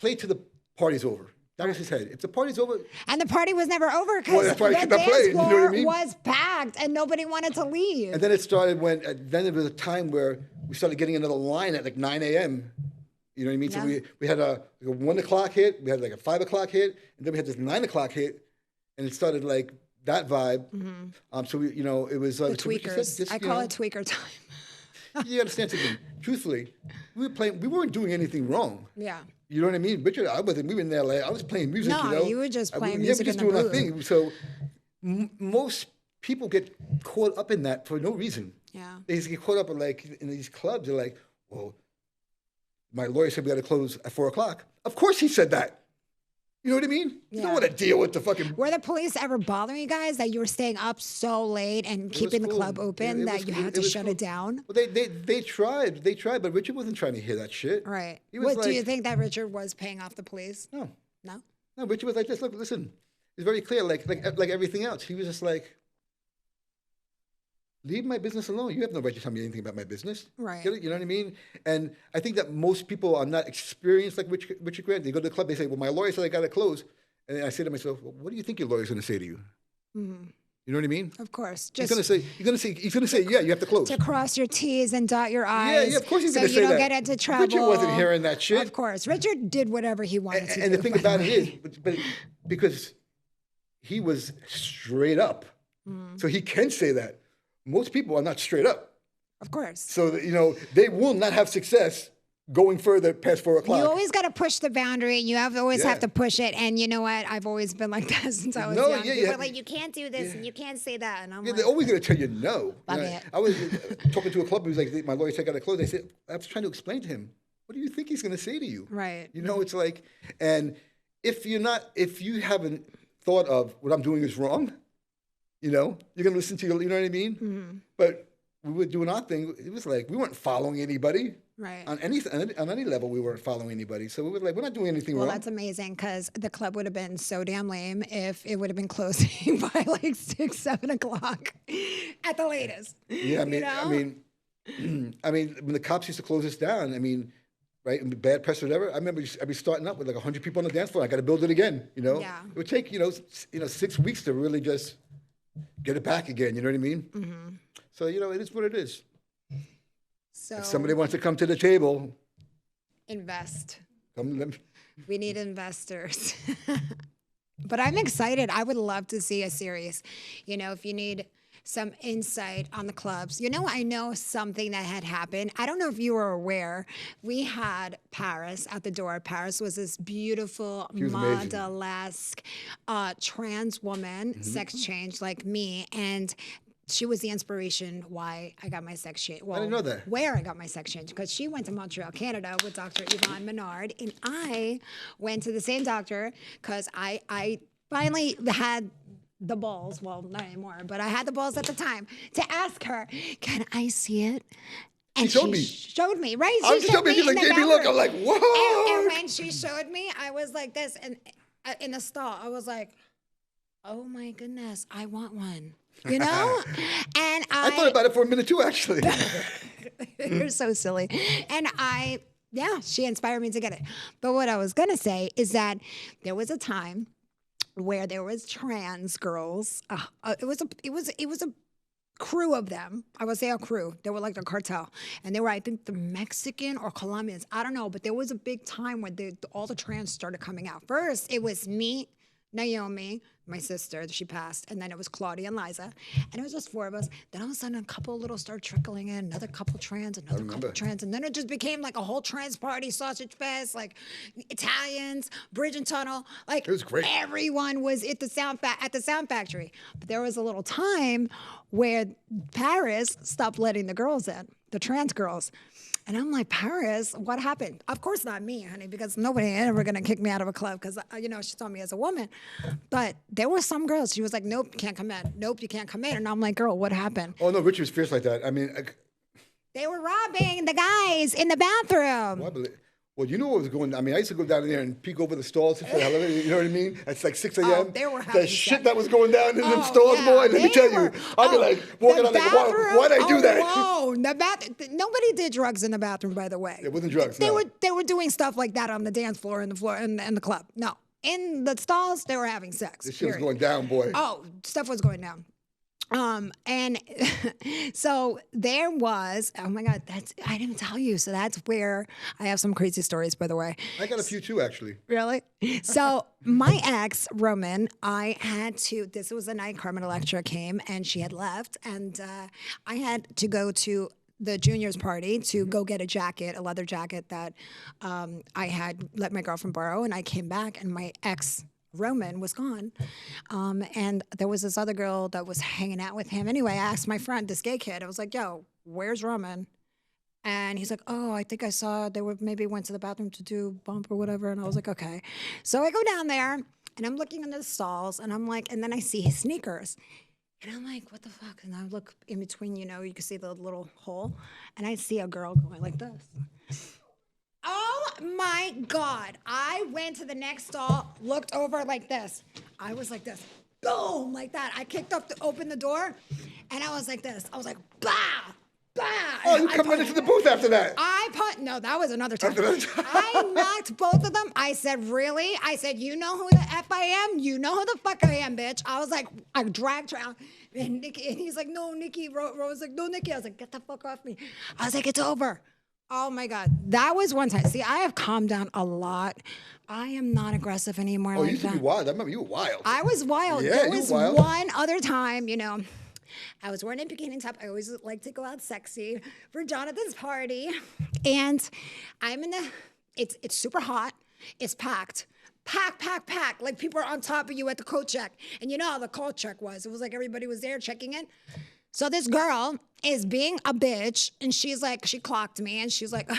play till the party's over. That was his head. If the party's over. And the party was never over because the dance floor was packed and nobody wanted to leave. And then it started then there was a time where we started getting another line at like 9 a.m. You know what I mean? Yeah. So we had a 1 o'clock hit, we had like a 5 o'clock hit, and then we had this 9 o'clock hit, and it started like that vibe. Mm-hmm. So it was the tweakers. I call it tweaker time. You understand something? Truthfully, we weren't doing anything wrong. Yeah. You know what I mean? Richard, we were in LA. I was playing music. No, you were just playing music in the booth. Doing our thing. So most people get caught up in that for no reason. Yeah. They just get caught up in these clubs. They're like, well, my lawyer said we got to close at 4 o'clock. Of course he said that. You know what I mean? You don't want to deal with the fucking. Were the police ever bothering you guys that you were staying up so late and keeping the club open that you had to shut it down? Well, they tried, but Richard wasn't trying to hear that shit. Right. Do you think that Richard was paying off the police? No. No. No. Richard was like this. Look, listen. It's very clear. Like everything else, he was just like, leave my business alone. You have no right to tell me anything about my business. Right. Get it? You know what I mean? And I think that most people are not experienced like Richard Grant. They go to the club, they say, well, my lawyer said I got to close. And I say to myself, well, what do you think your lawyer's going to say to you? Mm-hmm. You know what I mean? Of course. He's going to say, yeah, you have to close. To cross your T's and dot your I's. Yeah, of course he's going to say that. So you don't get into trouble. Richard wasn't hearing that shit. Of course. Richard did whatever he wanted to do. And the thing about it is, but because he was straight up, so he can say that. Most people are not straight up. Of course. So, they will not have success going further past 4 o'clock. You always got to push the boundary. You always have to push it. And you know what? I've always been like that since I was young. People are like, you can't do this and you can't say that. And I'm like, they're always going to tell you no. It. I was talking to a club who was like, my lawyer said I got to close. I was trying to explain to him, what do you think he's going to say to you? Right. It's like, and if you haven't thought of what I'm doing is wrong, you're going to listen to you know what I mean? Mm-hmm. But we were doing our thing. It was like we weren't following anybody. Right. On any level, we weren't following anybody. So we were like, we're not doing anything wrong. Well, that's amazing because the club would have been so damn lame if it would have been closing by like 6, 7 o'clock at the latest. Yeah, I mean, when the cops used to close us down, right, and bad press or whatever. I remember I'd be starting up with like 100 people on the dance floor. I got to build it again. Yeah. It would take 6 weeks to really just get it back again. You know what I mean? Mm-hmm. So it is what it is. So if somebody wants to come to the table, invest. Come. We need investors. But I'm excited. I would love to see a series. If you need some insight on the clubs. I know something that had happened. I don't know if you were aware. We had Paris at the door. Paris was this beautiful, model-esque trans woman, sex change like me, and she was the inspiration why I got my sex change. Well, I didn't know that. Where I got my sex change, because she went to Montreal, Canada with Dr. Yvonne Menard, and I went to the same doctor because I finally had the balls, well, not anymore, but I had the balls at the time to ask her, can I see it? And she showed me, right? She showed me. She's like, JP, look. I'm like, whoa. And when she showed me, I was like this. And in the stall, I was like, oh my goodness, I want one. And I thought about it for a minute too, actually. You're so silly. And she inspired me to get it. But what I was going to say is that there was a time where there was trans girls. It was a crew of them. I would say a crew. They were like the cartel. And they were, I think, the Mexican or Colombians. I don't know. But there was a big time when all the trans started coming out. First, it was me, Naomi, my sister, she passed, and then it was Claudia and Liza, and it was just 4 of us. Then all of a sudden, a couple little started trickling in, another couple trans, another couple trans, and then it just became like a whole trans party, sausage fest, like Italians, Bridge and Tunnel, like it was great. Everyone was at the Sound Factory. But there was a little time where Paris stopped letting the girls in, the trans girls. And I'm like, Paris, what happened? Of course not me, honey, because nobody ever going to kick me out of a club because, she saw me as a woman. But there were some girls. She was like, nope, you can't come in. Nope, you can't come in. And I'm like, girl, what happened? Oh, no, Richard was fierce like that. They were robbing the guys in the bathroom. Well, you know what was going on. I mean, I used to go down there and peek over the stalls for the hell of it. You know what I mean? It's like 6 a.m. Oh, they were having the shit that was going down in them stalls, boy. Let me tell you. I'd be like, walking on like, why'd I do that? Whoa, nobody did drugs in the bathroom, by the way. It wasn't drugs, They were doing stuff like that on the dance floor, in the club. No. In the stalls, they were having sex. This shit was going down, boy. Oh, stuff was going down. And so there was, oh my God, I didn't tell you. So that's where I have some crazy stories, by the way. I got a few too, actually. Really? So my ex, Roman, this was the night Carmen Electra came and she had left. And I had to go to the juniors party to go get a leather jacket that I had let my girlfriend borrow. And I came back and my ex, Roman, was gone. And there was this other girl that was hanging out with him. Anyway, I asked my friend, this gay kid, I was like, yo, where's Roman? And he's like, oh, I think I saw maybe went to the bathroom to do bump or whatever. And I was like, okay. So I go down there and I'm looking in the stalls and I'm like, and then I see his sneakers. And I'm like, what the fuck? And I look in between, you can see the little hole. And I see a girl going like this. Oh my God. I went to the next stall, looked over like this. I was like this. Boom, like that. I kicked up to open the door and I was like this. I was like, bah, bah. Oh, you come right into the booth after that. No, that was another time. I knocked both of them. I said, really? I said, you know who the F I am? You know who the fuck I am, bitch. I was like, I dragged her out. And he's like, no, Nikki. Rose was like, no, Nikki. I was like, get the fuck off me. I was like, it's over. Oh my God. That was one time. See, I have calmed down a lot. I am not aggressive anymore. Oh, you used to be wild. I remember you were wild. I was wild. Yeah, there was one other time, I was wearing a bikini top. I always like to go out sexy for Jonathan's party. And I'm it's super hot. It's packed. Packed. Like people are on top of you at the coat check. And you know how the coat check was. It was like everybody was there checking in. So this girl is being a bitch, and she's like, she clocked me, and she's like,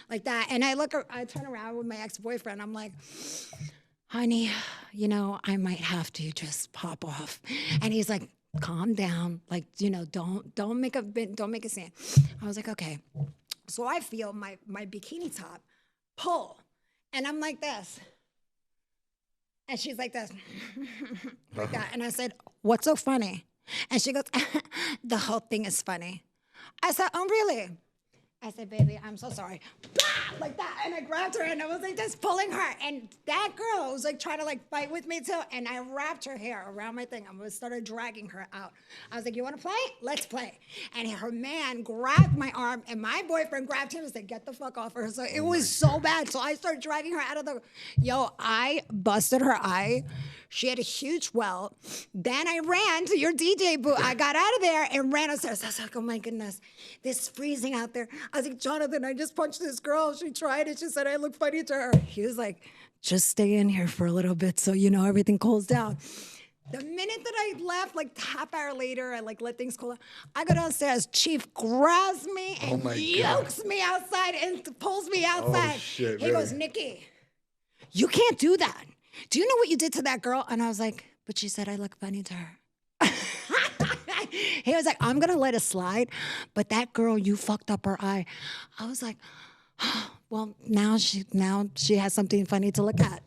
like that. And I turn around with my ex-boyfriend. I'm like, honey, I might have to just pop off. And he's like, calm down. Like, don't make a scene. I was like, okay. So I feel my bikini top pull, and I'm like this. And she's like this, like that. And I said, what's so funny? And she goes, the whole thing is funny. I said, oh, really? I said, baby, I'm so sorry. Like that. And I grabbed her and I was like just pulling her. And that girl was like trying to fight with me too. And I wrapped her hair around my thing. I started dragging her out. I was like, you want to play? Let's play. And her man grabbed my arm and my boyfriend grabbed him and said, get the fuck off her. So it was so bad. So I started dragging her out of I busted her eye. She had a huge welt. Then I ran to your DJ booth. I got out of there and ran upstairs. I was like, oh my goodness, this is freezing out there. I was like, Jonathan, I just punched this girl. She tried it. She said I look funny to her. He was like, just stay in here for a little bit so everything cools down. The minute that I left, half hour later, I let things cool down. I go downstairs. Chief grabs me and yokes me outside and pulls me outside. Oh, shit, he goes, Nikki, you can't do that. Do you know what you did to that girl? And I was like, but she said I look funny to her. He was like, I'm going to let it slide, but that girl, you fucked up her eye. I was like, oh, well, now she has something funny to look at.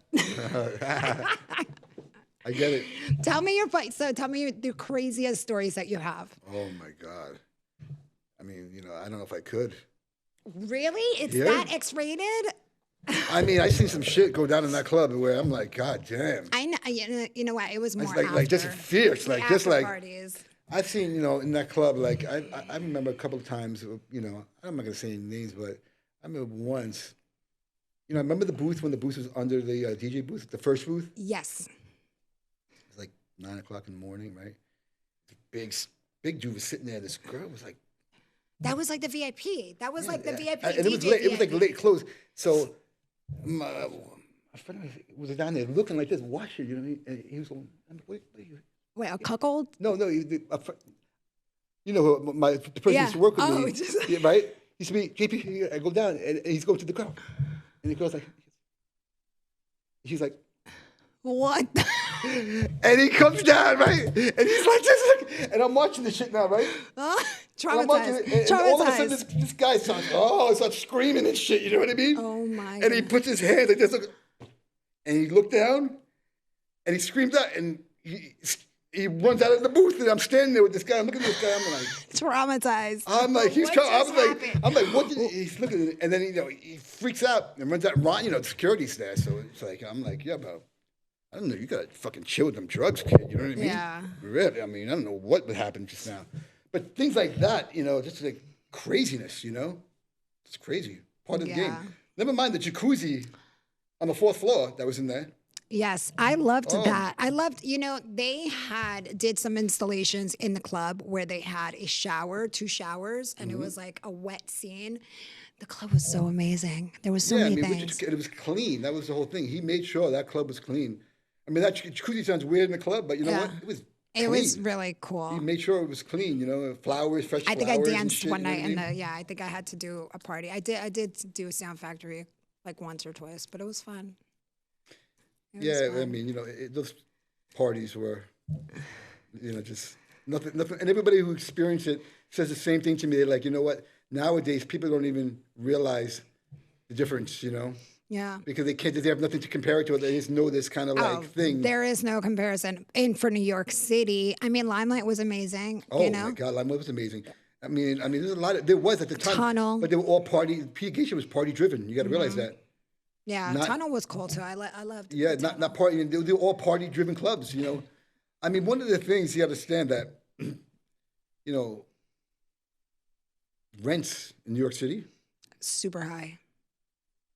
I get it. Tell me the craziest stories that you have. Oh my God. I mean, I don't know if I could. Really? It's that X-rated? I mean, I seen some shit go down in that club where I'm like, God damn. I know. You know what? It was more like just fierce, just like parties. I've seen, in that club, I remember a couple of times, I'm not gonna say any names, but I remember once, I remember the booth when the booth was under the DJ booth, the first booth. Yes. It was 9:00 in the morning, right? The big dude was sitting there. This girl was like. That was like the VIP. That was like the VIP. And it was late. It was like late close. So. My friend was down there looking like this, watching, you know what I mean? And he was going, what are you? Wait, a cuckold? No, the person used to work with me, right? He used to be, JP, I go down, and he's going to the girl. And the girl's like, she's like, What? And he comes down, right? And he's like this, and I'm watching this shit now, right? Traumatized. And all of a sudden, this guy starts screaming and shit. You know what I mean? Oh my! And he puts his hand like this, and he looked down, and he screams out, and he runs out of the booth, and I'm standing there with this guy. I'm looking at this guy. I'm like, traumatized. I'm like, I'm like, what? He's looking at it, and then he freaks out and runs out. Ron, the security's there, so it's like, I'm like, yeah, bro. I don't know. You gotta fucking chill with them drugs, kid. You know what I mean? Yeah. Really? I mean, I don't know what would happen just now, but things like that, just like craziness. It's crazy. Part of the game. Never mind the jacuzzi on the 4th floor that was in there. Yes, I loved that. I loved, they did some installations in the club where they had a shower, 2 showers, and it was like a wet scene. The club was so amazing. There was so many things. It was clean. That was the whole thing. He made sure that club was clean. I mean, that jacuzzi sounds weird in the club, but you know what? It was clean. It was really cool. He made sure it was clean, flowers, fresh flowers. I think I danced one night I think I had to do a party. I did do a Sound Factory like once or twice, but it was fun. I mean, those parties were, just nothing. And everybody who experienced it says the same thing to me. They're like, you know what? Nowadays, people don't even realize the difference, Yeah. Because they have nothing to compare it to. They just know this kind of thing. There is no comparison. And for New York City, I mean, Limelight was amazing. Oh, my God, Limelight was amazing. I mean, there's a lot there was at the time. Tunnel. But they were all P. Geisha was party driven. You got to realize that. Yeah, Tunnel was cool too. I loved it. Yeah, not party. They were all party driven clubs, I mean, one of the things you understand that, rents in New York City. Super high.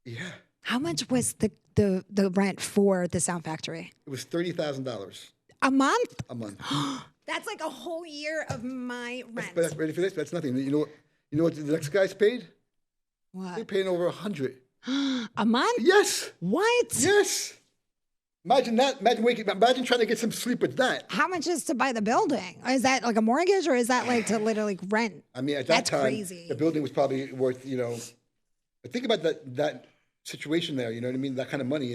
Yeah. How much was the rent for the Sound Factory? It was $30,000. A month? A month. That's like a whole year of my rent. But ready for this? That's nothing. You know what the next guys paid? What? They're paying over 100. A month? Yes. What? Yes. Imagine that. Imagine trying to get some sleep with that. How much is to buy the building? Is that like a mortgage, or is that like to literally rent? I mean, at that time, crazy. The building was probably worth, but think about that situation there. You know what I mean? That kind of money.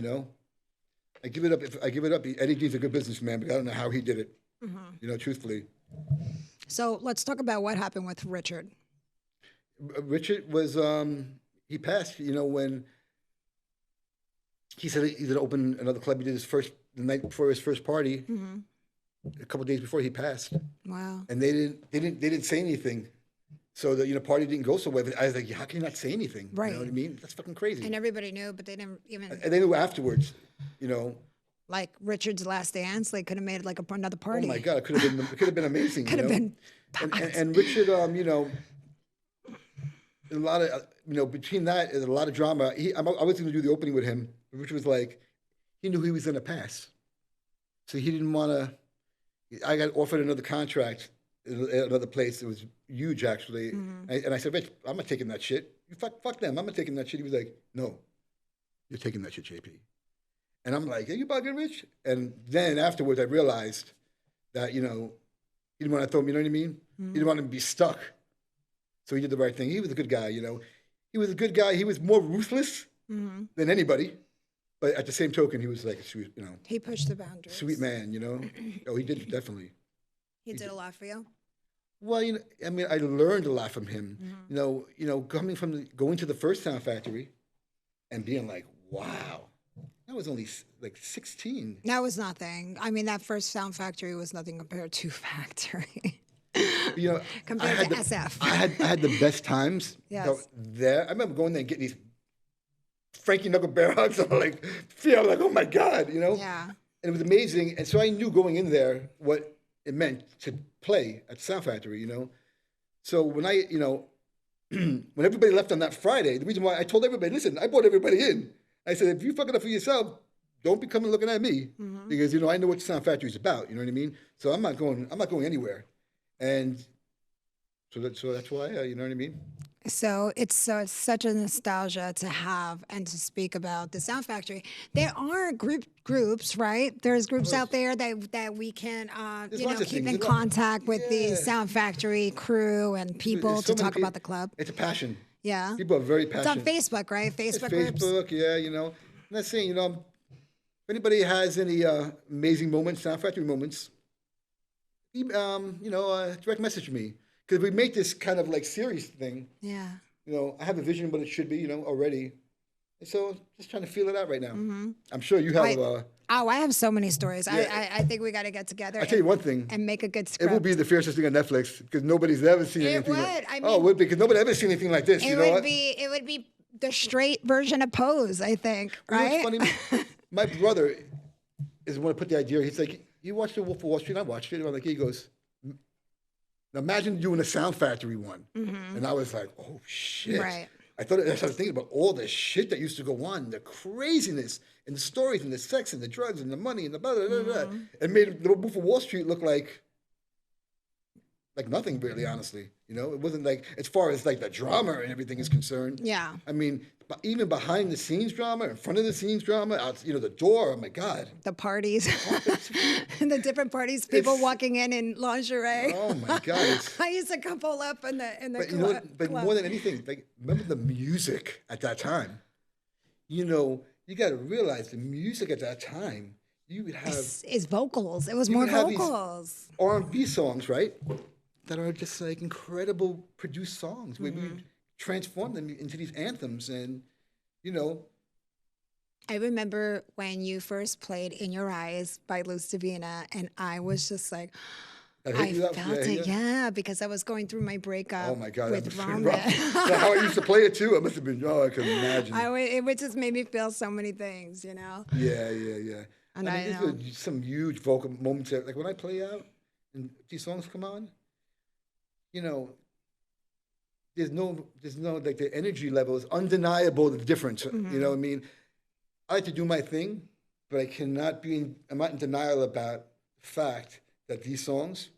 I give it up. If I give it up, Eddie D's a good businessman, but I don't know how he did it. Truthfully. So let's talk about what happened with Richard. Richard was he passed. When he said he's gonna open another club. He did the night before his first party. A couple of days before he passed. Wow. And they didn't say anything. So the party didn't go so well. I was like, how can you not say anything? Right. You know what I mean? That's fucking crazy. And everybody knew, but they didn't even. And they knew afterwards. Like Richard's last dance, they could have made like another party. Oh my God, it could have been amazing. Could have been. And Richard, a lot of between that and a lot of drama. I was going to do the opening with him. Richard was like, he knew he was going to pass, so he didn't want to. I got offered another contract at another place. It was huge, actually. And I said, Rich, I'm not taking that shit. You fuck them. I'm not taking that shit. He was like, no, you're taking that shit, JP. And I'm like, are you bugging, Rich? And then afterwards, I realized that, he didn't want to throw him, you know what I mean? He didn't want him to be stuck. So he did the right thing. He was a good guy, He was a good guy. He was more ruthless than anybody. But at the same token, he was like a sweet, He pushed the boundaries. Sweet man, Oh, he did, definitely. He did a lot for you? Well, I learned a lot from him. Going to the first Sound Factory and being like, wow. I was only like 16. That was nothing. I mean, that first Sound Factory was nothing compared to Factory. Compared to SF. I had the best times. Yes. There. I remember going there and getting these Frankie Knuckle bear hugs. I'm like, oh my God, Yeah. And it was amazing. And so I knew going in there what it meant to play at Sound Factory, So when when everybody left on that Friday, the reason why I told everybody, listen, I brought everybody in. I said, if you fuck it up for yourself, don't be coming looking at me because I know what Sound Factory is about. You know what I mean? So I'm not going anywhere, and so that's why you know what I mean. So it's such a nostalgia to have and to speak about the Sound Factory. There are groups, right? There's groups out there that we can keep in contact with the Sound Factory crew and people to talk about the club. It's a passion. Yeah. People are very passionate. It's on Facebook, right? Facebook groups. Facebook, yeah, I'm not saying, If anybody has any amazing moments, Sound Factory moments, direct message me. Because we make this kind of like series thing. Yeah. I have a vision what it should be, already. And so just trying to feel it out right now. Mm-hmm. I'm sure you have. I have so many stories. Yeah. I think we got to get together. I'll tell you one thing. And make a good script. It will be the fiercest thing on Netflix because nobody's ever seen anything. It would because nobody ever seen anything like this. It would be the straight version of Pose, I think. Right? You know what's funny? My brother is the one who put the idea. He's like, "You watched The Wolf of Wall Street?" I watched it. I'm like, he goes, "Now imagine doing a Sound Factory one." Mm-hmm. And I was like, "Oh shit!" Right. I started thinking about all the shit that used to go on, the craziness, and the stories, and the sex, and the drugs, and the money, and the blah blah blah blah. It made The Wolf of Wall Street look like nothing, really. Honestly, it wasn't like as far as like the drama and everything is concerned. Yeah. I mean, even behind the scenes drama, in front of the scenes drama, out, the door. Oh my God. The parties, the different parties, people walking in lingerie. Oh my God. I used to couple up in the club. But more than anything, like remember the music at that time. You got to realize the music at that time. You would have it's vocals. It was more vocals. R&B songs, right? That are just like incredible produced songs. We transform them into these anthems, and I remember when you first played "In Your Eyes" by Luz Divina, and I was just like, I felt it, because I was going through my breakup. Oh my God, with Roman. That's how I used to play it too. I must have been. Oh, I can imagine. It would just made me feel so many things, Yeah. And I mean, these are some huge vocal moments. Like when I play out and these songs come on, there's no like the energy level is undeniable. The difference, you know what I mean. I like to do my thing, but I'm not in denial about the fact that these songs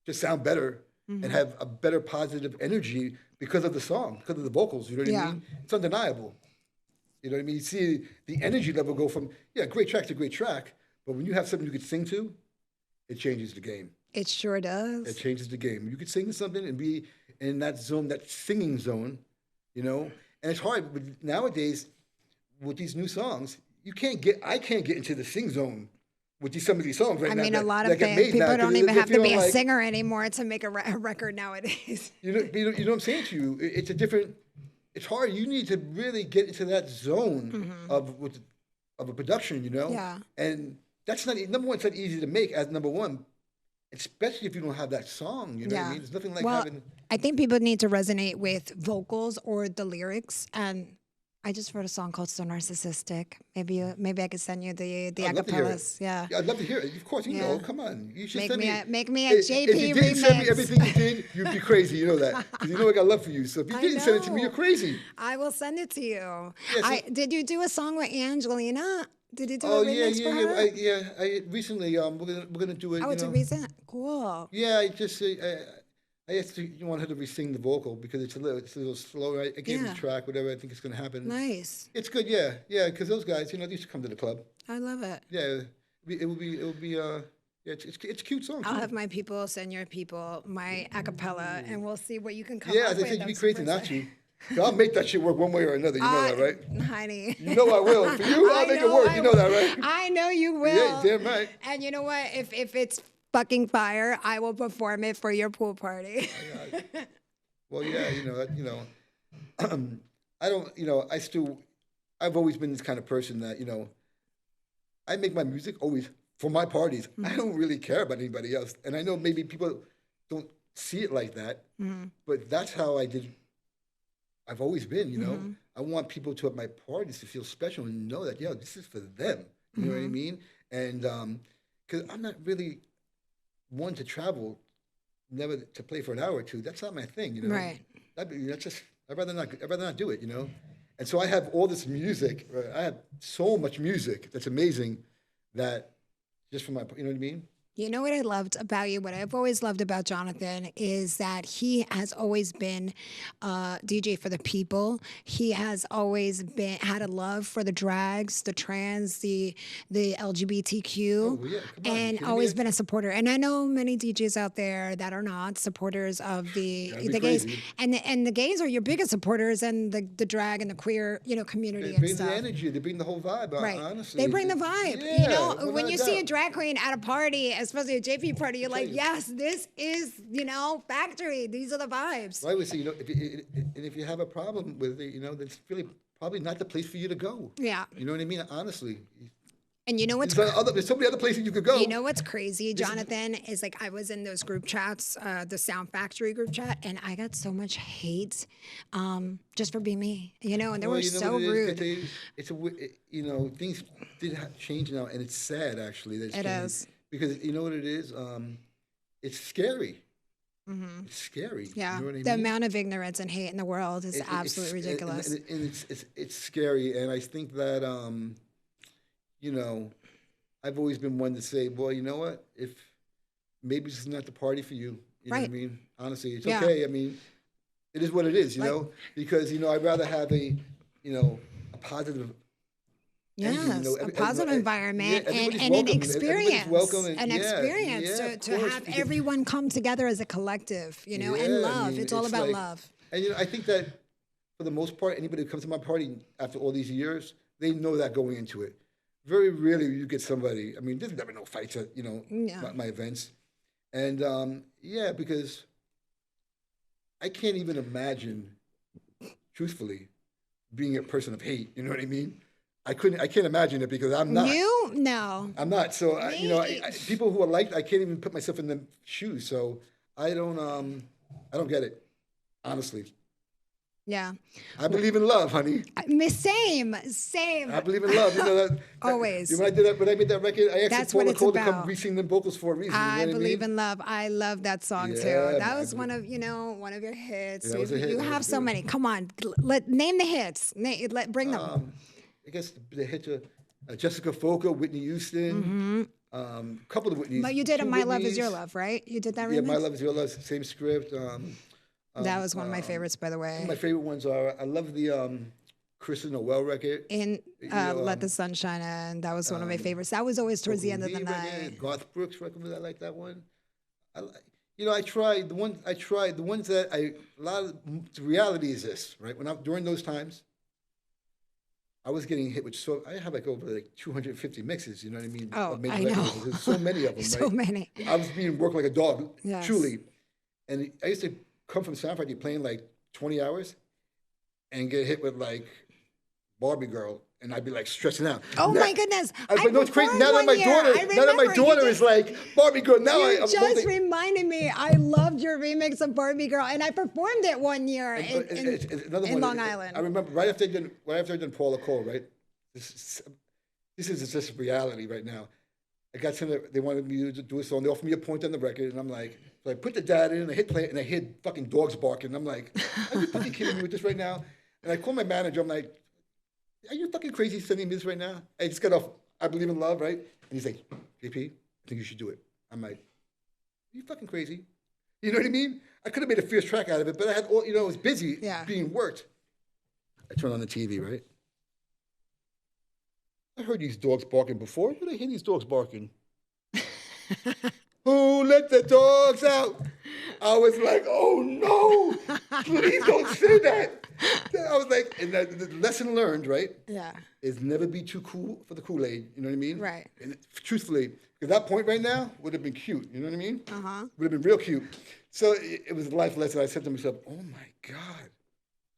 just sound better and have a better positive energy because of the song, because of the vocals. You know what I mean? It's undeniable. You know what I mean? You see the energy level go from great track to great track, but when you have something you could sing to, it changes the game. It sure does. It changes the game. You could sing something and be in that zone, that singing zone, and it's hard. But nowadays, with these new songs, I can't get into the sing zone with some of these songs right now. I mean, a lot of people don't even have to be a singer anymore to make a record nowadays. You know what I'm saying to you? It's hard. You need to really get into that zone of a production, Yeah. And that's not, number one, it's not easy to make as number one. Especially if you don't have that song, what I mean? There's nothing like having. I think people need to resonate with vocals or the lyrics. And I just wrote a song called "So Narcissistic." Maybe I could send you the acapellas. Yeah, I'd love to hear it. Of course, come on. You should make me a JP remix. If you didn't send me everything you did, you'd be crazy. You know that because I got love for you. So if you didn't send it to me, you're crazy. I will send it to you. Yeah, did you do a song with Angelina? Did you do a remix for her? I recently we're gonna do it. Oh, it's a recent. Cool. Yeah, I asked you want her to re-sing the vocal because it's a little slow. I gave her the track, whatever I think is gonna happen. Nice. It's good, yeah, because those guys, they used to come to the club. I love it. Yeah, it will be. It's a cute song. I'll have my people send your people my acapella, and we'll see what you can come up with. Yeah, they think you'd be crazy not to. I'll make that shit work one way or another. You know that, right? Honey. You know I will. For you, I'll make it work. You know that, right? I know you will. Yeah, damn right. And you know what? If it's fucking fire, I will perform it for your pool party. Well, yeah, I don't, I've always been this kind of person that, I make my music always for my parties. I don't really care about anybody else. And I know maybe people don't see it like that, but that's how I've always been, I want people to at my parties to feel special and know that, this is for them. You know what I mean? And because I'm not really one to travel, never to play for an hour or two. That's not my thing, Right. That's just, I'd rather not do it, And so I have all this music. Right? I have so much music that's amazing that just for my, you know what I mean? You know what I loved about you? What I've always loved about Jonathan is that he has always been DJ for the people. He has always been had a love for the drags, the trans, the LGBTQ, Oh, yeah, come on, you and kidding always me? been a supporter. And I know many DJs out there that are not supporters of That'd be the gays, crazy. and the gays are your biggest supporters, and the drag and the queer community They and bring the stuff. energy. They bring the whole vibe. Right. Honestly, They bring the vibe. Yeah, When without a you see a doubt. drag queen at a party, especially a JP party, you're tell like, you. yes, this is, factory. These are the vibes. Well, I would say, if you have a problem with it, that's really probably not the place for you to go. Yeah. You know what I mean? Honestly, And you know what's there's so many other places you could go. You know what's crazy, Jonathan, is like I was in those group chats, the Sound Factory group chat, and I got so much hate just for being me, and they were so what it rude. Things did change now, and it's sad actually. That it's It changing. is. Because you know what it is? It's scary. It's scary. Yeah, You know what I the mean? amount of ignorance and hate in the world is absolutely ridiculous. And it's scary, and I think that I've always been one to say, boy, you know what? If maybe this is not the party for you, you know what I Right. mean? Honestly, it's Yeah. okay. I mean, it is what it is, because I'd rather have a positive. Yes, energy, a positive environment yeah, and everybody's an welcome. experience. Everybody's welcome An experience yeah, to of course, have because- everyone come together as a collective, and Yeah, love. I mean, It's all about like- love. And I think that for the most part, anybody who comes to my party after all these years, they know that going into it. Very rarely you get somebody. I mean, there's never no fights at Yeah. my events, and because I can't even imagine, truthfully, being a person of hate. You know what I mean? I can't imagine it because I'm not. No. I'm not. So Me? people who are like, I can't even put myself in their shoes. So I don't get it, honestly. Yeah. I believe in love, honey. Same. I believe in love. Always. When I made that record, I That's asked what Paula it's Cole to about. come re-sing them vocals for a reason. I you know what believe I mean? in love. I love that song too. Yeah, That man, was one of your hits. Yeah, it was a hit. You It have was so good. many. Come on, name the hits. Bring them. I guess the hit Jessica Foca, Whitney Houston, couple of Whitneys. But you did a two My Love Is Your Whitneys. Love, right? You did that remix? Yeah, My Love Is Your Love, same script. That was one of my favorites, by the way. My favorite ones are, I love the Kristen Noel record. In Let the Sun Shine In, that was one of my favorites. That was always towards the end of the night. Garth Brooks record, I like that one. I tried the ones that the reality is this, right? During those times, I was getting hit with I have over 250 mixes, you know what I mean? Oh, of major I know. records. There's so many of them, So right? many. I was being worked like a dog, Yes. truly. And I used to come from Sound Factory playing 20 hours and get hit with Barbie Girl, and I'd be stressing out. Oh my goodness! But no, it's crazy. performed Now that one my year. daughter, I now that my remember. daughter is Barbie Girl, now You I'm just reminded me. I loved your remix of Barbie Girl, and I performed it one year it's another in one. Long Island. I remember right after I done Paula Cole, right? This is just reality right now. I got they wanted me to do a song. They offered me a point on the record, and I'm so I put the data in, and I hit play, and I hear fucking dogs barking. I'm like, are you fucking kidding me with this right now? And I call my manager. I'm like, are you fucking crazy sending me this right now? I just got off I Believe in Love, right? And he's like, JP, I think you should do it. I'm like, are you fucking crazy? You know what I mean? I could have made a fierce track out of it, but I had all, I was busy being worked. I turn on the TV, right? I heard these dogs barking before. Did I hear these dogs barking? Who let the dogs out? I was like, oh no, please don't say that. I was like, and the lesson learned, right? Yeah. Is never be too cool for the Kool-Aid. You know what I mean? Right. And truthfully, because that point right now would have been cute. You know what I mean? Uh-huh. Would have been real cute. So it was a life lesson. I said to myself, oh my God,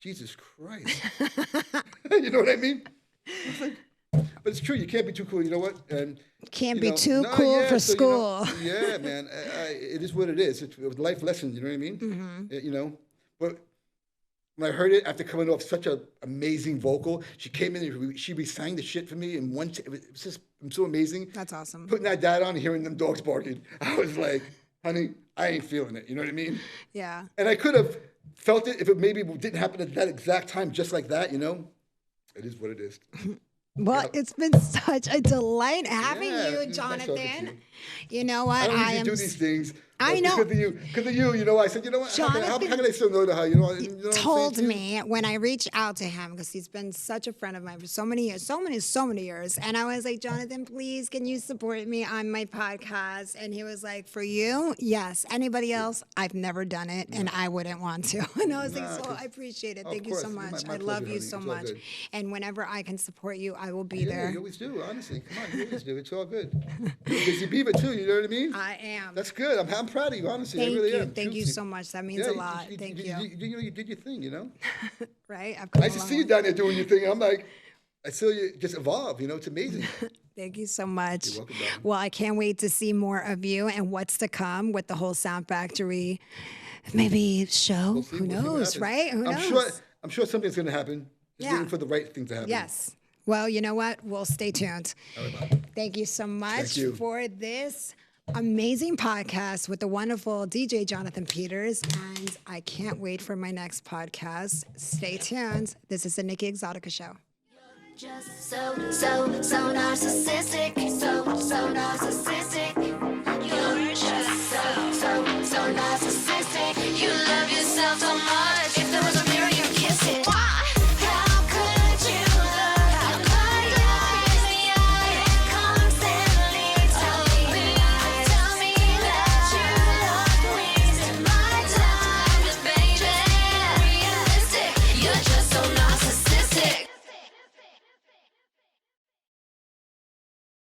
Jesus Christ. You know what I mean? I was like, but it's true. You can't be too cool. You know what? And Can't be too cool for school. Yeah, man. It is what it is. It was life lessons. You know what I mean? Mm-hmm. But when I heard it after coming off such an amazing vocal, she came in and she re-sang the shit for me in one. It was just so amazing. That's awesome. Putting that dad on and hearing them dogs barking, I was like, honey, I ain't feeling it. You know what I mean? Yeah. And I could have felt it if it maybe didn't happen at that exact time, just like that. It is what it is. Well, it's been such a delight having you, Jonathan. You know what? I don't usually do these things. I know. Because of you, I said, you know what? How can I still know to her? You know told me when I reached out to him, because he's been such a friend of mine for so many years. And I was like, Jonathan, please, can you support me on my podcast? And he was like, for you? Yes. Anybody else? I've never done it, and I wouldn't want to. And I was like, so I appreciate it. Thank you so much. I love you so much. And whenever I can support you, I will be there. You always do, honestly. Come on, you always do. It's all good. You're a busy beaver, too. You know what I mean? I am. That's good. I'm proud of you, honestly. I really am. Thank you so much. That means a lot. Thank you. You did your thing, you know? Right? I just see you down there doing your thing. I'm like, I see you just evolve, you know? It's amazing. Thank you so much. You're welcome, darling. Well, I can't wait to see more of you and what's to come with the whole Sound Factory maybe show. Who knows, right? Who knows? I'm sure something's going to happen. Just waiting for the right thing to happen. Yes. Well, you know what? We'll stay tuned. Thank you so much for this amazing podcast with the wonderful DJ Jonathan Peters. And I can't wait for my next podcast. Stay tuned. This is the Nikki ExotiKa Show. Just so narcissistic, so narcissistic.